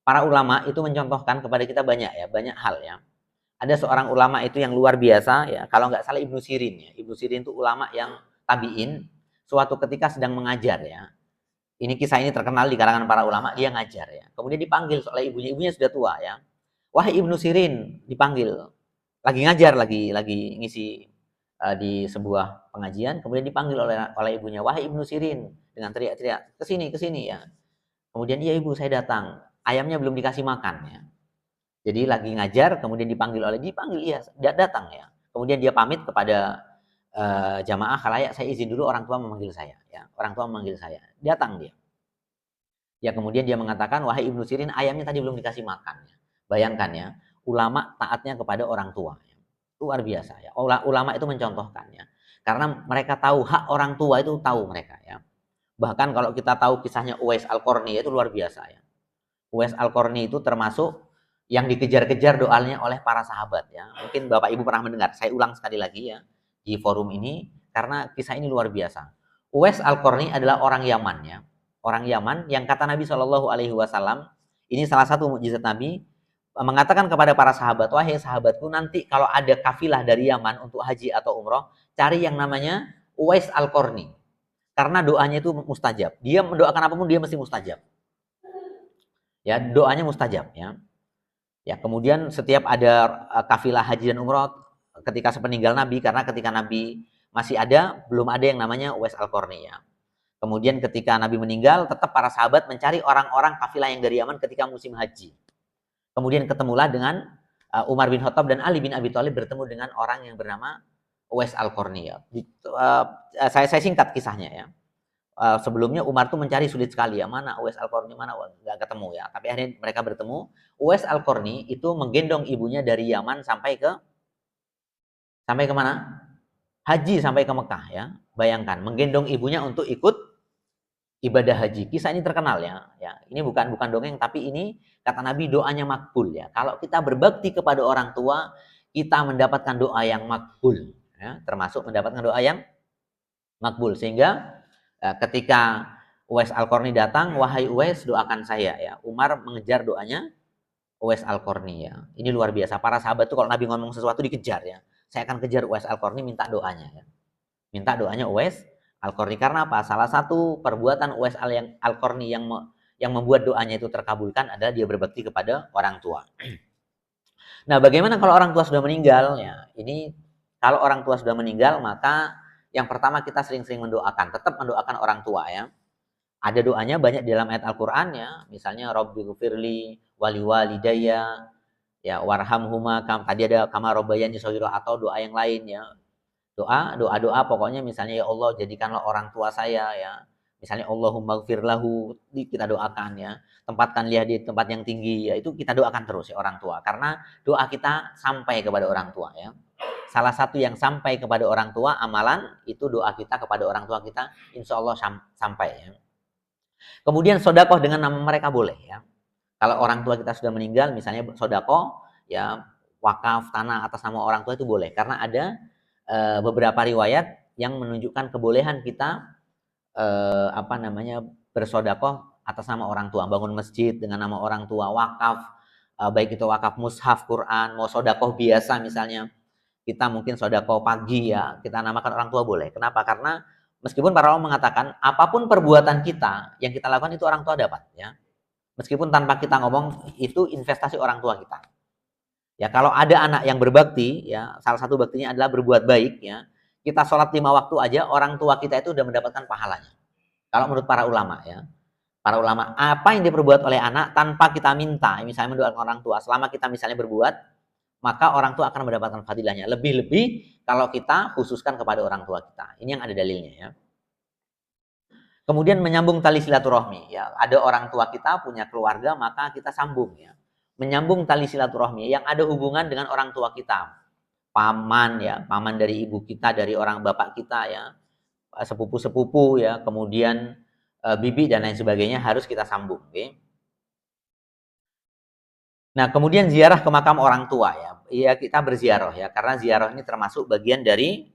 Speaker 1: para ulama itu mencontohkan kepada kita banyak ya, banyak hal ya. Ada seorang ulama itu yang luar biasa ya, kalau nggak salah Ibnu Sirin ya. Ibnu Sirin itu ulama yang tabi'in, suatu ketika sedang mengajar ya. Ini kisah ini terkenal di kalangan para ulama, dia ngajar ya. Kemudian dipanggil oleh ibunya sudah tua ya. Wahai Ibnu Sirin, dipanggil. Lagi ngajar, lagi ngisi di sebuah pengajian, kemudian dipanggil oleh ibunya, wahai Ibnu Sirin, dengan teriak-teriak, kesini ya. Kemudian iya ibu, saya datang, ayamnya belum dikasih makan ya. Jadi lagi ngajar, kemudian dipanggil iya, datang ya. Kemudian dia pamit kepada jamaah khalayak, saya izin dulu, orang tua memanggil saya ya. Orang tua memanggil saya, datang dia. Ya, kemudian dia mengatakan, wahai Ibnu Sirin, ayamnya tadi belum dikasih makan ya. Bayangkan ya, ulama taatnya kepada orang tua ya. Luar biasa ya. Ulama itu mencontohkannya. Karena mereka tahu hak orang tua, itu tahu mereka ya. Bahkan kalau kita tahu kisahnya Uwais Al-Qarni, itu luar biasa ya. Uwais Al-Qarni itu termasuk yang dikejar-kejar doanya oleh para sahabat ya. Mungkin Bapak Ibu pernah mendengar. Saya ulang sekali lagi ya di forum ini karena kisah ini luar biasa. Uwais Al-Qarni adalah orang Yaman ya. Orang Yaman yang kata Nabi Shallallahu alaihi wasallam, ini salah satu mukjizat Nabi, mengatakan kepada para sahabat, wahai sahabatku, nanti kalau ada kafilah dari Yaman untuk haji atau umroh, cari yang namanya Uwais Al-Qarni. Karena doanya itu mustajab. Dia mendoakan apapun dia mesti mustajab. Ya, doanya mustajab ya. Ya, kemudian setiap ada kafilah haji dan umroh ketika sepeninggal Nabi, karena ketika Nabi masih ada, belum ada yang namanya Uwais Al-Qarni ya. Kemudian ketika Nabi meninggal, tetap para sahabat mencari orang-orang kafilah yang dari Yaman ketika musim haji. Kemudian ketemulah dengan Umar bin Khattab dan Ali bin Abi Thalib bertemu dengan orang yang bernama Uwais Al-Qarni ya. Saya singkat kisahnya ya. Sebelumnya Umar tuh mencari sulit sekali ya, mana Uwais Al-Qarni, mana, nggak ketemu ya. Tapi akhirnya mereka bertemu. Uwais Al-Qarni itu menggendong ibunya dari Yaman sampai ke mana? Haji sampai ke Mekah ya. Bayangkan menggendong ibunya untuk ikut ibadah haji. Kisah ini terkenal ya. Ya, ini bukan dongeng, tapi ini kata Nabi doanya makbul ya. Kalau kita berbakti kepada orang tua, kita mendapatkan doa yang makbul ya, termasuk mendapatkan doa yang makbul. Sehingga ketika Uwais Al-Qarni datang, wahai Uwais, doakan saya ya. Umar mengejar doanya Uwais Al-Qarni ya. Ini luar biasa. Para sahabat tuh kalau Nabi ngomong sesuatu dikejar ya. Saya akan kejar Uwais Al-Qarni, minta doanya ya. Minta doanya Uwais Al-Qarni. Karena apa? Salah satu perbuatan Uwais Al-Qarni yang membuat doanya itu terkabulkan adalah dia berbakti kepada orang tua. Nah, bagaimana kalau orang tua sudah meninggal ya? Ini kalau orang tua sudah meninggal, maka yang pertama kita sering-sering mendoakan, tetap mendoakan orang tua ya. Ada doanya banyak di dalam ayat Al-Qur'an ya, misalnya Rabbighfirli wali walidayya ya, warhamhuma tadi ada kama rabbayani shaghira, atau doa yang lain ya. Doa pokoknya misalnya ya Allah jadikanlah orang tua saya ya. Misalnya Allahumma gfir lahu, kita doakan ya. Tempatkan dia di tempat yang tinggi ya, itu kita doakan terus ya orang tua, karena doa kita sampai kepada orang tua ya. Salah satu yang sampai kepada orang tua, amalan itu doa kita kepada orang tua kita, insya Allah sampai ya. Kemudian sodakoh dengan nama mereka boleh ya. Kalau orang tua kita sudah meninggal, misalnya sodakoh ya, wakaf tanah atas nama orang tua itu boleh, karena ada beberapa riwayat yang menunjukkan kebolehan kita bersodakoh atas nama orang tua, bangun masjid dengan nama orang tua, wakaf, baik itu wakaf mushaf Quran, mau sodakoh biasa misalnya. Kita mungkin sodakoh pagi ya, kita namakan orang tua boleh. Kenapa? Karena meskipun para ulama mengatakan apapun perbuatan kita yang kita lakukan itu orang tua dapat ya. Meskipun tanpa kita ngomong, itu investasi orang tua kita. Ya, kalau ada anak yang berbakti ya, salah satu baktinya adalah berbuat baik ya. Kita sholat 5 waktu aja, orang tua kita itu udah mendapatkan pahalanya. Kalau menurut para ulama ya. Para ulama, apa yang diperbuat oleh anak tanpa kita minta, misalnya mendoakan orang tua, selama kita misalnya berbuat, maka orang tua akan mendapatkan fadilahnya. Lebih-lebih kalau kita khususkan kepada orang tua kita. Ini yang ada dalilnya ya. Kemudian menyambung tali silaturahmi ya. Ada orang tua kita punya keluarga, maka kita sambung ya. Menyambung tali silaturahmi yang ada hubungan dengan orang tua kita. Paman ya, paman dari ibu kita, dari orang bapak kita ya. Sepupu-sepupu ya, kemudian bibi dan lain sebagainya harus kita sambung, okay? Nah, kemudian ziarah ke makam orang tua ya. Iya, kita berziarah ya, karena ziarah ini termasuk bagian dari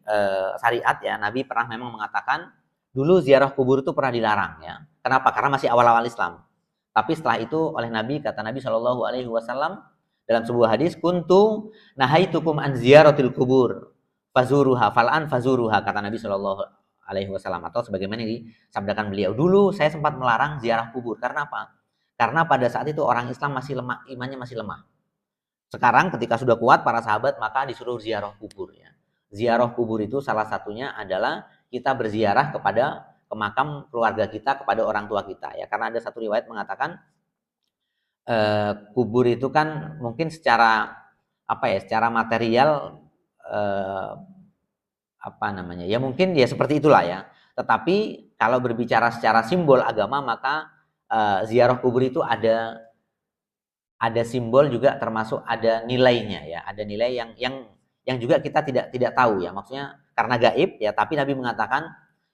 Speaker 1: syariat ya. Nabi pernah memang mengatakan dulu ziarah kubur itu pernah dilarang ya. Kenapa? Karena masih awal-awal Islam. Tapi setelah itu oleh Nabi, kata Nabi Shallallahu Alaihi Wasallam dalam sebuah hadis, kuntu nahaitukum an ziyaratil kubur fazuruha falan fazuruha, kata Nabi Shallallahu Alaihi Wasallam, atau sebagaimana disabdakan beliau, dulu saya sempat melarang ziarah kubur. Karena apa? Karena pada saat itu orang Islam masih lemah, imannya masih lemah. Sekarang ketika sudah kuat para sahabat, maka disuruh ziarah kubur ya. Ziarah kubur itu salah satunya adalah kita berziarah kepada ke makam keluarga kita, kepada orang tua kita ya. Karena ada satu riwayat mengatakan kubur itu kan mungkin secara secara material ya mungkin ya seperti itulah ya. Tetapi kalau berbicara secara simbol agama, maka ziarah kubur itu ada simbol juga, termasuk ada nilainya ya, ada nilai yang juga kita tidak tahu ya, maksudnya karena gaib ya. Tapi Nabi mengatakan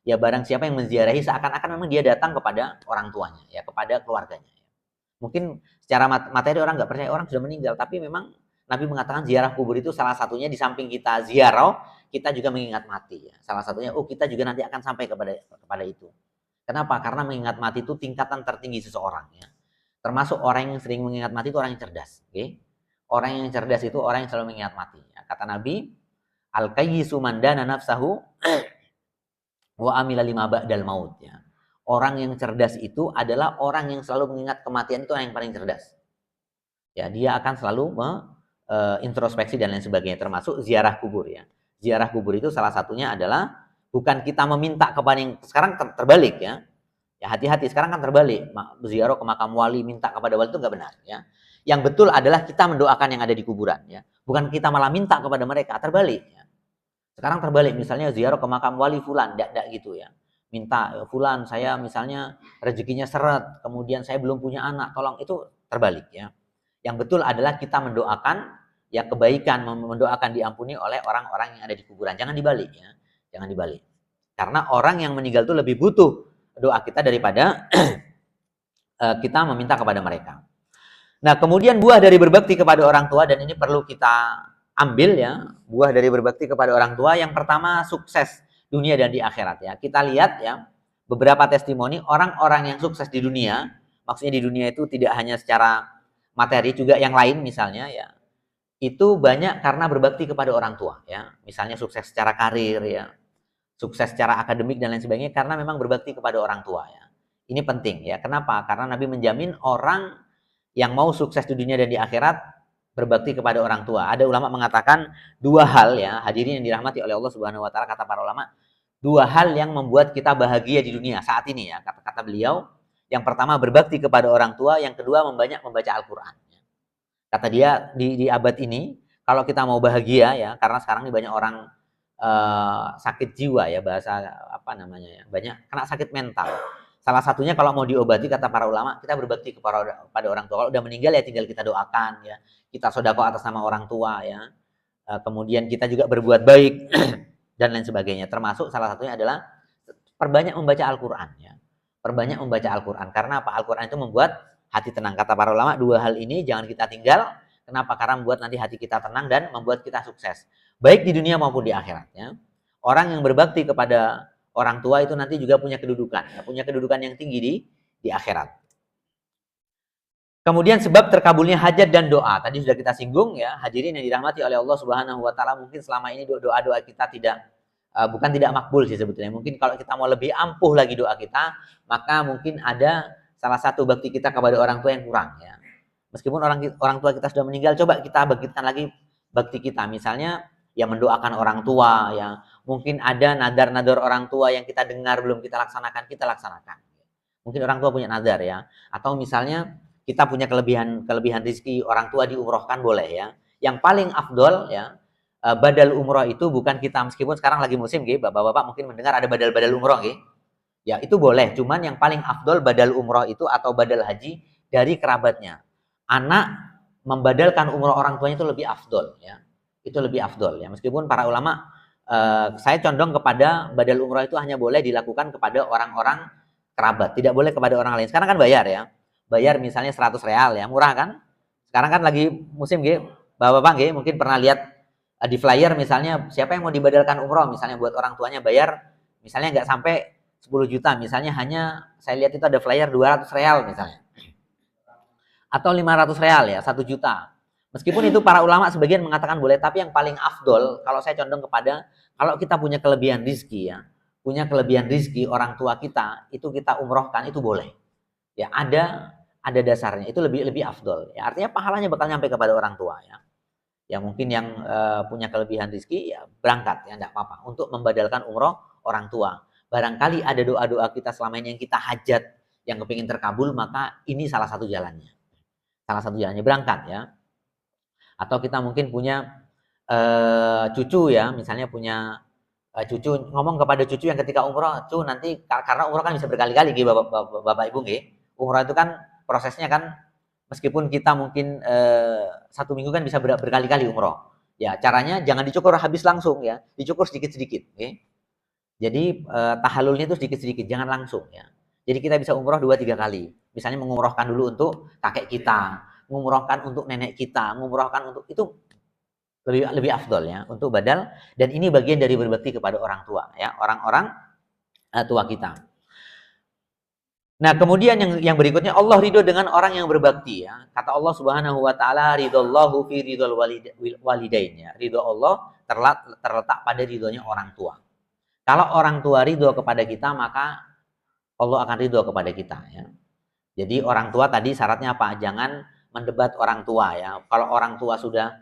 Speaker 1: ya, barang siapa yang menziarahi seakan-akan memang dia datang kepada orang tuanya ya, kepada keluarganya. Mungkin secara materi orang nggak percaya, orang sudah meninggal, tapi memang Nabi mengatakan ziarah kubur itu salah satunya, di samping kita ziarah, kita juga mengingat mati ya. Salah satunya kita juga nanti akan sampai kepada itu. Kenapa? Karena mengingat mati itu tingkatan tertinggi seseorang ya. Termasuk orang yang sering mengingat mati itu orang yang cerdas, okay? Orang yang cerdas itu orang yang selalu mengingat mati. Ya, kata Nabi, al-kayyisu man dana nafsahu wa amila lima ba'dal maut. Ya. Orang yang cerdas itu adalah orang yang selalu mengingat kematian, itu yang paling cerdas. Ya, dia akan selalu introspeksi dan lain sebagainya, termasuk ziarah kubur ya. Ziarah kubur itu salah satunya adalah bukan kita meminta kepada yang sekarang terbalik ya. Ya hati-hati, sekarang kan terbalik. Ziarah ke makam wali, minta kepada wali itu nggak benar ya. Yang betul adalah kita mendoakan yang ada di kuburan ya. Bukan kita malah minta kepada mereka, terbalik ya. Sekarang terbalik, misalnya ziarah ke makam wali fulan, enggak gitu ya. Minta fulan, saya misalnya rezekinya seret, kemudian saya belum punya anak, tolong, itu terbalik ya. Yang betul adalah kita mendoakan ya kebaikan, mendoakan diampuni oleh orang-orang yang ada di kuburan. Jangan dibalik ya. Jangan dibalik. Karena orang yang meninggal itu lebih butuh doa kita daripada kita meminta kepada mereka. Nah, kemudian buah dari berbakti kepada orang tua, dan ini perlu kita ambil ya, buah dari berbakti kepada orang tua yang pertama sukses dunia dan di akhirat ya. Kita lihat ya, beberapa testimoni orang-orang yang sukses di dunia, maksudnya di dunia itu tidak hanya secara materi, juga yang lain misalnya ya, itu banyak karena berbakti kepada orang tua ya. Misalnya sukses secara karir ya, sukses secara akademik dan lain sebagainya karena memang berbakti kepada orang tua ya. Ini penting ya. Kenapa? Karena Nabi menjamin orang yang mau sukses di dunia dan di akhirat berbakti kepada orang tua. Ada ulama mengatakan dua hal ya, hadirin yang dirahmati oleh Allah Subhanahu wa taala, kata para ulama, dua hal yang membuat kita bahagia di dunia saat ini ya. Kata beliau, yang pertama berbakti kepada orang tua, yang kedua membanyak membaca Al-Qur'an. Kata dia di abad ini, kalau kita mau bahagia ya, karena sekarang ini banyak orang sakit jiwa ya, bahasa apa namanya ya, banyak kena sakit mental. Salah satunya kalau mau diobati, kata para ulama, kita berbakti kepada orang tua. Kalau udah meninggal ya tinggal kita doakan ya, kita sedekah atas nama orang tua ya. Kemudian kita juga berbuat baik dan lain sebagainya. Termasuk salah satunya adalah perbanyak membaca Al-Qur'an ya. Perbanyak membaca Al-Qur'an. Karena apa? Al-Qur'an itu membuat hati tenang. Kata para ulama, dua hal ini jangan kita tinggal. Kenapa? Karena membuat nanti hati kita tenang dan membuat kita sukses. Baik di dunia maupun di akhirat ya. Orang yang berbakti kepada orang tua itu nanti juga punya kedudukan, ya, punya kedudukan yang tinggi di akhirat. Kemudian sebab terkabulnya hajat dan doa. Tadi sudah kita singgung ya, hadirin yang dirahmati oleh Allah Subhanahu wa taala, mungkin selama ini doa-doa kita bukan tidak makbul sih sebetulnya. Mungkin kalau kita mau lebih ampuh lagi doa kita, maka mungkin ada salah satu bakti kita kepada orang tua yang kurang ya. Meskipun orang tua kita sudah meninggal, coba kita bangkitkan lagi bakti kita. Misalnya ya mendoakan orang tua ya. Mungkin ada nadar-nadar orang tua yang kita dengar belum kita laksanakan, kita laksanakan. Mungkin orang tua punya nadar ya. Atau misalnya kita punya kelebihan rezeki, orang tua diumrohkan boleh ya. Yang paling afdol ya, badal umroh itu bukan kita, meskipun sekarang lagi musim gitu, bapak-bapak mungkin mendengar ada badal umroh gitu. Ya itu boleh, cuman yang paling afdol badal umroh itu atau badal haji dari kerabatnya. Anak membadalkan umroh orang tuanya itu lebih afdol ya. Itu lebih afdol ya. Meskipun para ulama, saya condong kepada badal umroh itu hanya boleh dilakukan kepada orang-orang kerabat, tidak boleh kepada orang lain. Sekarang kan bayar ya. Bayar misalnya 100 real ya, murah kan? Sekarang kan lagi musim gitu. Bapak-bapak gitu, mungkin pernah lihat di flyer misalnya, siapa yang mau dibadalkan umroh misalnya buat orang tuanya, bayar misalnya nggak sampai 10 juta, misalnya hanya saya lihat itu ada flyer 200 real misalnya. Atau 500 real ya, 1 juta. Meskipun itu para ulama sebagian mengatakan boleh, tapi yang paling afdol kalau saya condong kepada kalau kita punya kelebihan rezeki ya, punya kelebihan rezeki orang tua kita, itu kita umrohkan itu boleh. Ya ada dasarnya, itu lebih afdol. Ya artinya pahalanya bakal nyampe kepada orang tua ya. Ya mungkin yang punya kelebihan rezeki ya berangkat ya enggak apa-apa untuk membadalkan umroh orang tua. Barangkali ada doa-doa kita selama ini yang kita hajat yang kepingin terkabul, maka ini salah satu jalannya. Salah satu jalannya berangkat ya. Atau kita mungkin punya cucu ya, misalnya punya cucu, ngomong kepada cucu yang ketika umroh, cu nanti karena umroh kan bisa berkali-kali gitu bapak ibu gitu. Umroh itu kan prosesnya kan meskipun kita mungkin 1 minggu kan bisa berkali-kali umroh. Ya caranya jangan dicukur habis langsung ya, dicukur sedikit-sedikit. Okay? Jadi tahallulnya itu sedikit-sedikit, jangan langsung ya. Jadi kita bisa umroh 2-3 kali. Misalnya mengumrohkan dulu untuk kakek kita, mengumrohkan untuk nenek kita, mengumrohkan untuk itu lebih afdol ya untuk badal, dan ini bagian dari berbakti kepada orang tua ya, orang-orang tua kita. Nah, kemudian yang berikutnya Allah ridho dengan orang yang berbakti ya. Kata Allah Subhanahu wa taala, ridallahu fi ridal walidain ya. Ridho Allah terletak pada ridhonya orang tua. Kalau orang tua ridho kepada kita, maka Allah akan ridho kepada kita ya. Jadi orang tua tadi syaratnya apa? Jangan mendebat orang tua ya. Kalau orang tua sudah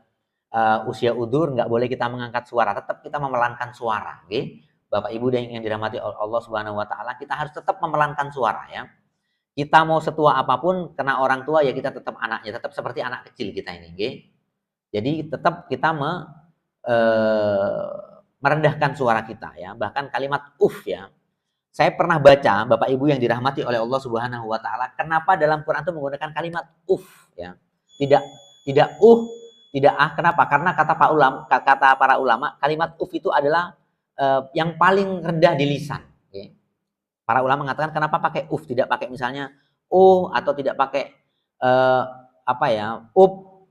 Speaker 1: usia udur, nggak boleh kita mengangkat suara. Tetap kita memelankan suara. Okay? Bapak Ibu yang dirahmati Allah Subhanahu Wa Taala, kita harus tetap memelankan suara ya. Kita mau setua apapun, kena orang tua ya kita tetap anaknya, tetap seperti anak kecil kita ini. Okay? Jadi tetap kita merendahkan suara kita ya. Bahkan kalimat ya. Saya pernah baca, Bapak Ibu yang dirahmati oleh Allah Subhanahu Wa Taala, kenapa dalam Quran itu menggunakan kalimat ya. Tidak tidak kenapa? Karena kata para ulama, kalimat itu adalah yang paling rendah di lisan. Okay? Para ulama mengatakan kenapa pakai tidak pakai misalnya atau tidak pakai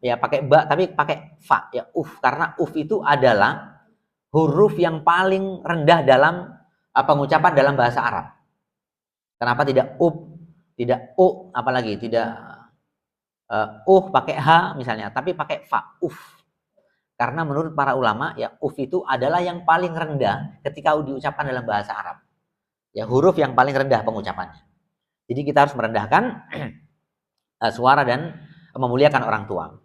Speaker 1: ya pakai ba tapi pakai fa ya karena itu adalah huruf yang paling rendah dalam pengucapan dalam bahasa Arab. Kenapa tidak tidak apalagi tidak pakai h misalnya, tapi pakai fa Karena menurut para ulama ya itu adalah yang paling rendah ketika diucapkan dalam bahasa Arab. Ya huruf yang paling rendah pengucapannya. Jadi kita harus merendahkan suara dan memuliakan orang tua.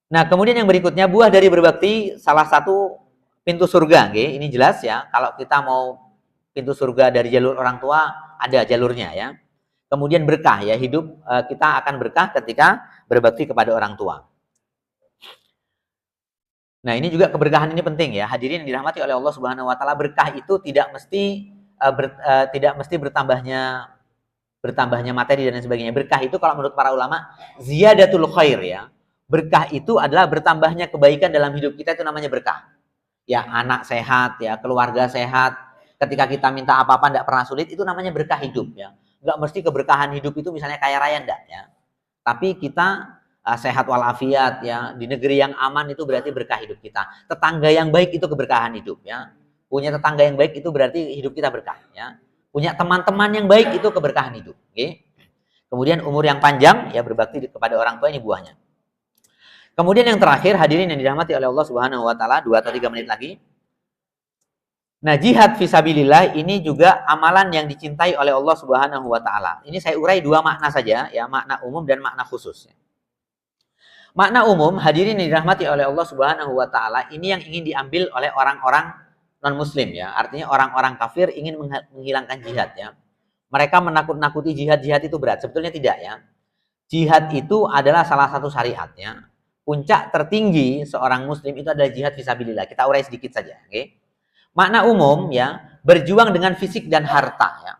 Speaker 1: Nah, kemudian yang berikutnya buah dari berbakti salah satu pintu surga, okay? Ini jelas ya. Kalau kita mau pintu surga dari jalur orang tua ada jalurnya ya. Kemudian berkah ya, hidup kita akan berkah ketika berbakti kepada orang tua. Nah, ini juga keberkahan ini penting ya. Hadirin yang dirahmati oleh Allah Subhanahu Wa Taala, berkah itu tidak mesti bertambahnya materi dan sebagainya. Berkah itu kalau menurut para ulama ziyadatul khair ya. Berkah itu adalah bertambahnya kebaikan dalam hidup kita, itu namanya berkah. Ya, anak sehat ya, keluarga sehat. Ketika kita minta apa-apa tidak pernah sulit, itu namanya berkah hidup ya. Enggak mesti keberkahan hidup itu misalnya kaya raya enggak ya. Tapi kita sehat walafiat ya, di negeri yang aman itu berarti berkah hidup kita. Tetangga yang baik itu keberkahan hidup ya. Punya tetangga yang baik itu berarti hidup kita berkah ya. Punya teman-teman yang baik itu keberkahan hidup. Okay? Kemudian umur yang panjang ya, berbakti kepada orang tua ini buahnya. Kemudian yang terakhir, hadirin yang dirahmati oleh Allah Subhanahu Wa Taala, 2 atau 3 menit lagi. Nah, jihad fisabilillah ini juga amalan yang dicintai oleh Allah Subhanahu Wa Taala. Ini saya urai 2 makna saja ya, makna umum dan makna khusus. Makna umum, hadirin yang dirahmati oleh Allah Subhanahu Wa Taala, ini yang ingin diambil oleh orang-orang non-muslim ya. Artinya orang-orang kafir ingin menghilangkan jihad ya. Mereka menakut-nakuti jihad itu berat. Sebetulnya tidak ya. Jihad itu adalah salah satu syariat ya. Puncak tertinggi seorang muslim itu adalah jihad fisabilillah. Kita urai sedikit saja, oke? Okay? Makna umum ya, berjuang dengan fisik dan harta ya.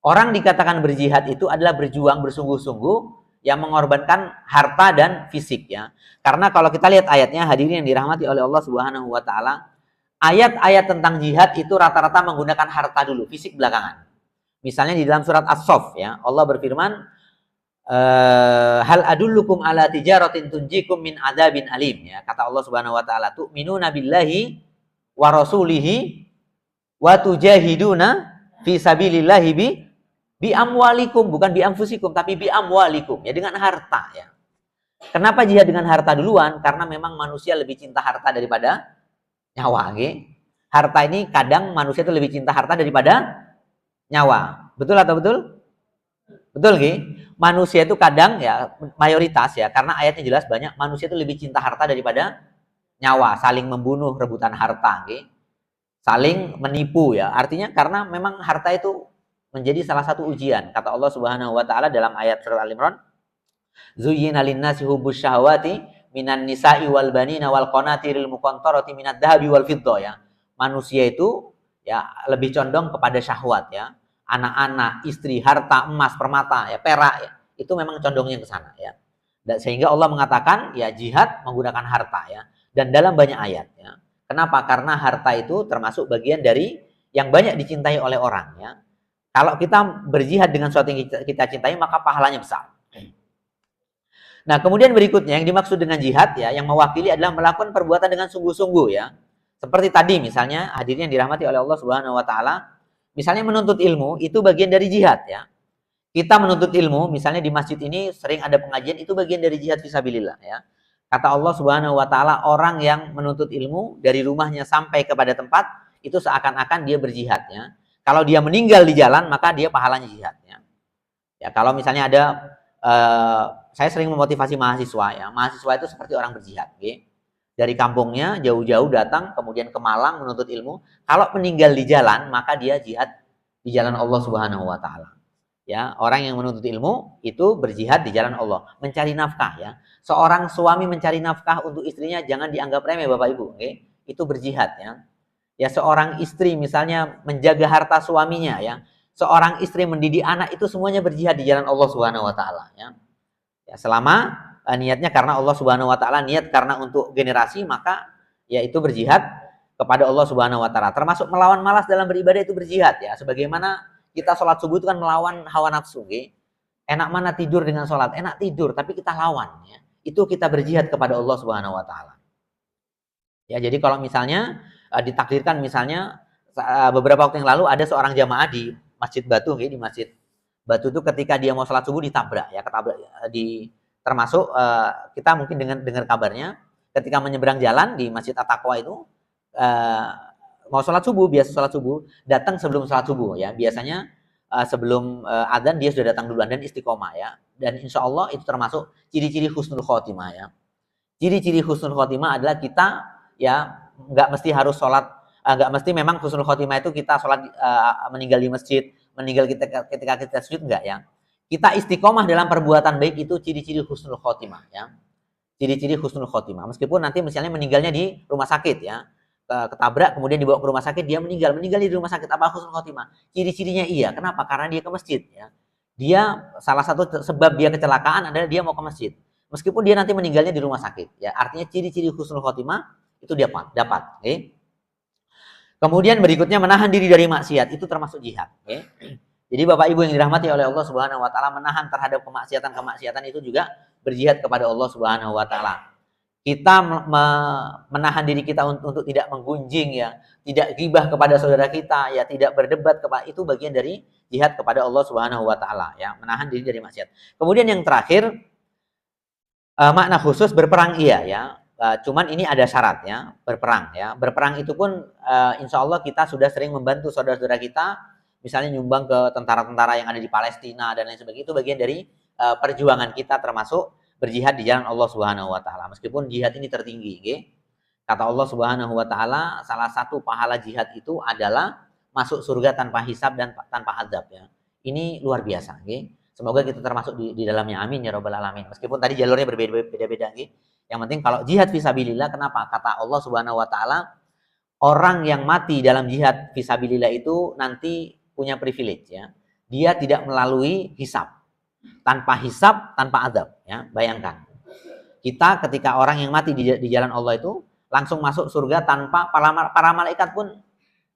Speaker 1: Orang dikatakan berjihad itu adalah berjuang bersungguh-sungguh yang mengorbankan harta dan fisik ya. Karena kalau kita lihat ayatnya, hadirin yang dirahmati oleh Allah Subhanahu Wa Taala, ayat-ayat tentang jihad itu rata-rata menggunakan harta dulu, fisik belakangan. Misalnya di dalam surat As-Saff ya, Allah berfirman, hal adullukum ala tijaratin tunjikum min adzabin alim ya. Kata Allah Subhanahu Wa Taala, tu'minuna billahi wa rasulihi wa tujahiduna fi sabilillahi bi amwalikum, bukan bi anfusikum tapi bi amwalikum ya, dengan harta ya. Kenapa jihad dengan harta duluan? Karena memang manusia lebih cinta harta daripada nyawa, okay? Harta ini kadang manusia itu lebih cinta harta daripada nyawa. Betul atau betul? Betul, okay? Manusia itu kadang ya, mayoritas ya, karena ayatnya jelas banyak, manusia itu lebih cinta harta daripada nyawa, saling membunuh, rebutan harta, okay? Saling menipu ya. Artinya karena memang harta itu menjadi salah satu ujian. Kata Allah Subhanahu Wa Taala dalam ayat surat Al-Imran, zuyyina lin-nasi hubbus syahawati minan nisa'i wal banina wal qanatiril muqantarati minad dhahabi wal fiddah ya. Manusia itu ya lebih condong kepada syahwat ya. Anak-anak, istri, harta, emas, permata, ya, perak ya. Itu memang condongnya ke sana ya. Dan sehingga Allah mengatakan ya jihad menggunakan harta ya. Dan dalam banyak ayat ya. Kenapa? Karena harta itu termasuk bagian dari yang banyak dicintai oleh orang ya. Kalau kita berjihad dengan sesuatu yang kita cintai, maka pahalanya besar. Nah, kemudian berikutnya yang dimaksud dengan jihad ya, yang mewakili adalah melakukan perbuatan dengan sungguh-sungguh ya. Seperti tadi misalnya, hadirin yang dirahmati oleh Allah Subhanahu Wa Taala, misalnya menuntut ilmu itu bagian dari jihad ya. Kita menuntut ilmu, misalnya di masjid ini sering ada pengajian, itu bagian dari jihad fisabilillah ya. Kata Allah Subhanahu wa taala, orang yang menuntut ilmu dari rumahnya sampai kepada tempat itu seakan-akan dia berjihad ya. Kalau dia meninggal di jalan, maka dia pahalanya jihad ya. Ya, kalau misalnya ada saya sering memotivasi mahasiswa ya. Mahasiswa itu seperti orang berjihad, okay? Dari kampungnya jauh-jauh datang kemudian ke Malang menuntut ilmu. Kalau meninggal di jalan, maka dia jihad di jalan Allah Subhanahu wa taala. Ya, orang yang menuntut ilmu itu berjihad di jalan Allah, mencari nafkah ya. Seorang suami mencari nafkah untuk istrinya jangan dianggap remeh Bapak Ibu, okay? Itu berjihad ya. Ya, seorang istri misalnya menjaga harta suaminya ya. Seorang istri mendidik anak itu semuanya berjihad di jalan Allah Subhanahu wa taala ya. Ya, selama niatnya karena Allah Subhanahu wa taala, niat karena untuk generasi, maka ya itu berjihad kepada Allah Subhanahu wa taala. Termasuk melawan malas dalam beribadah itu berjihad ya. Sebagaimana kita sholat subuh itu kan melawan hawa nafsu, okay? Enak mana tidur dengan sholat? Enak tidur, tapi kita lawan ya. Itu kita berjihad kepada Allah Subhanahu wa taala. Ya, jadi kalau misalnya ditakdirkan misalnya beberapa waktu yang lalu ada seorang jamaah di Masjid Batu, okay? Di Masjid Batu itu ketika dia mau sholat subuh ditabrak ya, termasuk kita mungkin dengar kabarnya ketika menyeberang jalan di Masjid At-Taqwa itu mau sholat subuh, biasa sholat subuh, datang sebelum sholat subuh ya. Biasanya sebelum adzan dia sudah datang duluan dan istiqomah ya. Dan insya Allah itu termasuk ciri-ciri husnul khotimah ya. Ciri-ciri husnul khotimah adalah kita ya nggak mesti harus sholat, nggak mesti memang husnul khotimah itu kita sholat meninggal di masjid, meninggal ketika kita sujud, enggak ya. Kita istiqomah dalam perbuatan baik itu ciri-ciri husnul khotimah ya. Ciri-ciri husnul khotimah. Meskipun nanti misalnya meninggalnya di rumah sakit ya. Ketabrak kemudian dibawa ke rumah sakit, dia meninggal di rumah sakit, apa husnul khotimah? Ciri-cirinya iya. Kenapa? Karena dia ke masjid ya. Dia salah satu sebab dia kecelakaan adalah dia mau ke masjid. Meskipun dia nanti meninggalnya di rumah sakit ya. Artinya ciri-ciri husnul khotimah itu dia dapat, okay? Kemudian berikutnya menahan diri dari maksiat, itu termasuk jihad, okay? Jadi Bapak Ibu yang dirahmati oleh Allah Subhanahu wa taala, menahan terhadap kemaksiatan itu juga berjihad kepada Allah Subhanahu wa taala. Kita menahan diri kita untuk tidak menggunjing ya, tidak ghibah kepada saudara kita ya, tidak berdebat kepada, itu bagian dari jihad kepada Allah Subhanahu wa taala ya, menahan diri dari maksiat. Kemudian yang terakhir makna khusus berperang iya ya. Cuman ini ada syaratnya, berperang ya. Berperang itu pun insya Allah kita sudah sering membantu saudara-saudara kita, misalnya nyumbang ke tentara-tentara yang ada di Palestina dan lain sebagainya, itu bagian dari perjuangan kita, termasuk berjihad di jalan Allah Subhanahu wa taala. Meskipun jihad ini tertinggi, okay? Kata Allah Subhanahu wa taala, salah satu pahala jihad itu adalah masuk surga tanpa hisab dan tanpa azab ya. Ini luar biasa, okay? Semoga kita termasuk di dalamnya, amin ya rabbal alamin. Meskipun tadi jalurnya berbeda-beda, okay? Yang penting kalau jihad fisabilillah, kenapa? Kata Allah Subhanahu wa taala, orang yang mati dalam jihad fisabilillah itu nanti punya privilege ya. Dia tidak melalui hisab. Tanpa hisab, tanpa azab ya. Bayangkan. Kita ketika orang yang mati di jalan Allah itu langsung masuk surga tanpa para malaikat pun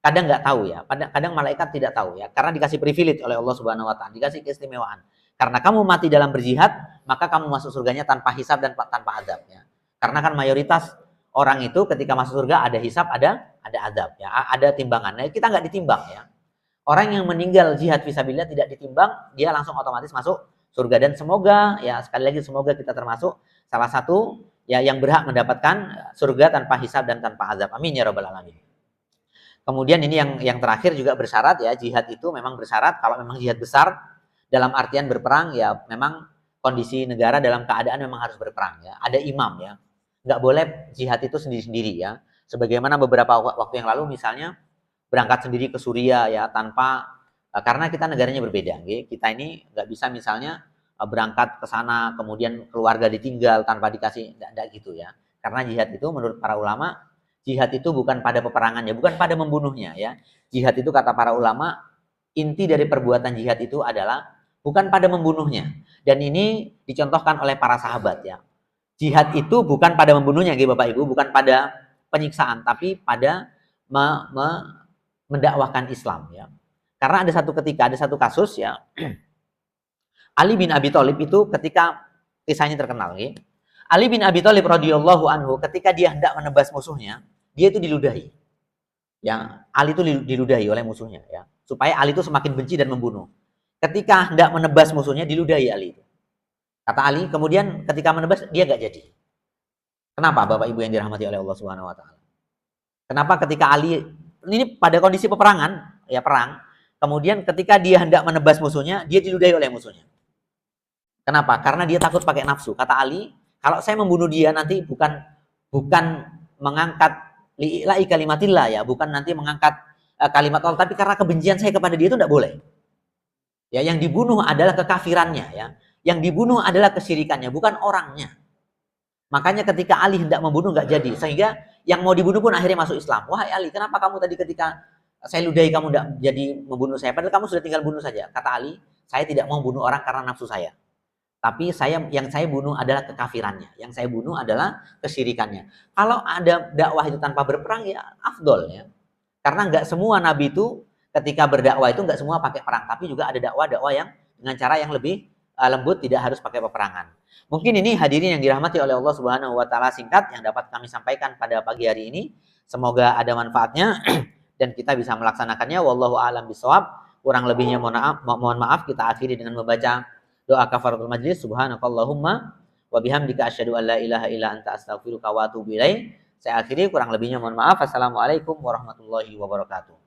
Speaker 1: kadang nggak tahu ya. Kadang malaikat tidak tahu ya, karena dikasih privilege oleh Allah Subhanahu wa taala, dikasih keistimewaan. Karena kamu mati dalam berjihad, maka kamu masuk surganya tanpa hisab dan tanpa azab ya. Karena kan mayoritas orang itu ketika masuk surga ada hisab, ada azab ya, ada timbangan. Nah, kita nggak ditimbang ya. Orang yang meninggal jihad fisabilillah tidak ditimbang, dia langsung otomatis masuk surga. Dan semoga ya, sekali lagi semoga kita termasuk salah satu ya yang berhak mendapatkan surga tanpa hisab dan tanpa azab. Amin ya rabbal alamin. Kemudian ini yang terakhir juga bersyarat ya, jihad itu memang bersyarat. Kalau memang jihad besar dalam artian berperang ya, memang kondisi negara dalam keadaan memang harus berperang ya. Ada imam ya. Nggak boleh jihad itu sendiri-sendiri ya. Sebagaimana beberapa waktu yang lalu misalnya berangkat sendiri ke Suriah ya, tanpa karena kita negaranya berbeda, okay? Kita ini nggak bisa misalnya berangkat ke sana kemudian keluarga ditinggal tanpa dikasih, enggak gitu ya. Karena jihad itu menurut para ulama, jihad itu bukan pada peperangannya, bukan pada membunuhnya ya. Jihad itu kata para ulama, inti dari perbuatan jihad itu adalah bukan pada membunuhnya. Dan ini dicontohkan oleh para sahabat ya. Jihad itu bukan pada membunuhnya, gitu Bapak Ibu, bukan pada penyiksaan, tapi pada mendakwahkan Islam ya. Karena ada satu kasus ya, Ali bin Abi Thalib itu ketika kisahnya terkenal, ya. Ali bin Abi Thalib radhiyallahu anhu ketika dia hendak menebas musuhnya, dia itu diludahi. Ya, Ali itu diludahi oleh musuhnya ya, supaya Ali itu semakin benci dan membunuh. ketika hendak menebas musuhnya diludahi Ali itu. Kata Ali, kemudian ketika menebas dia gak jadi. Kenapa Bapak Ibu yang dirahmati oleh Allah Subhanahu wa taala? Kenapa ketika Ali ini pada kondisi peperangan, ya perang, kemudian ketika dia hendak menebas musuhnya, dia diludahi oleh musuhnya. Kenapa? Karena dia takut pakai nafsu. Kata Ali, kalau saya membunuh dia nanti bukan mengangkat li'ila'i kalimatillah ya, bukan nanti mengangkat kalimat Allah, tapi karena kebencian saya kepada dia itu tidak boleh. Ya, yang dibunuh adalah kekafirannya ya. Yang dibunuh adalah kesyirikannya, bukan orangnya. Makanya ketika Ali hendak membunuh nggak jadi, sehingga yang mau dibunuh pun akhirnya masuk Islam. Wahai Ali, kenapa kamu tadi ketika saya ludahi kamu tidak jadi membunuh saya? Padahal kamu sudah tinggal bunuh saja. Kata Ali, saya tidak mau bunuh orang karena nafsu saya. Tapi yang saya bunuh adalah kekafirannya. Yang saya bunuh adalah kesyirikannya. Kalau ada dakwah itu tanpa berperang ya afdol ya. Karena nggak semua nabi itu ketika berdakwah itu nggak semua pakai perang. Tapi juga ada dakwah-dakwah yang dengan cara yang lebih lembut, tidak harus pakai peperangan. Mungkin ini hadirin yang dirahmati oleh Allah Subhanahu wa taala singkat yang dapat kami sampaikan pada pagi hari ini. Semoga ada manfaatnya dan kita bisa melaksanakannya. Wallahu a'lam bishawab. Kurang lebihnya mohon maaf. Kita akhiri dengan membaca doa kafaratul majlis. Subhanakallahumma wa bihamdika asyhadu an la ilaha illa anta astaghfiruka wa atubu ilaik. Saya akhiri, kurang lebihnya mohon maaf. Assalamualaikum warahmatullahi wabarakatuh.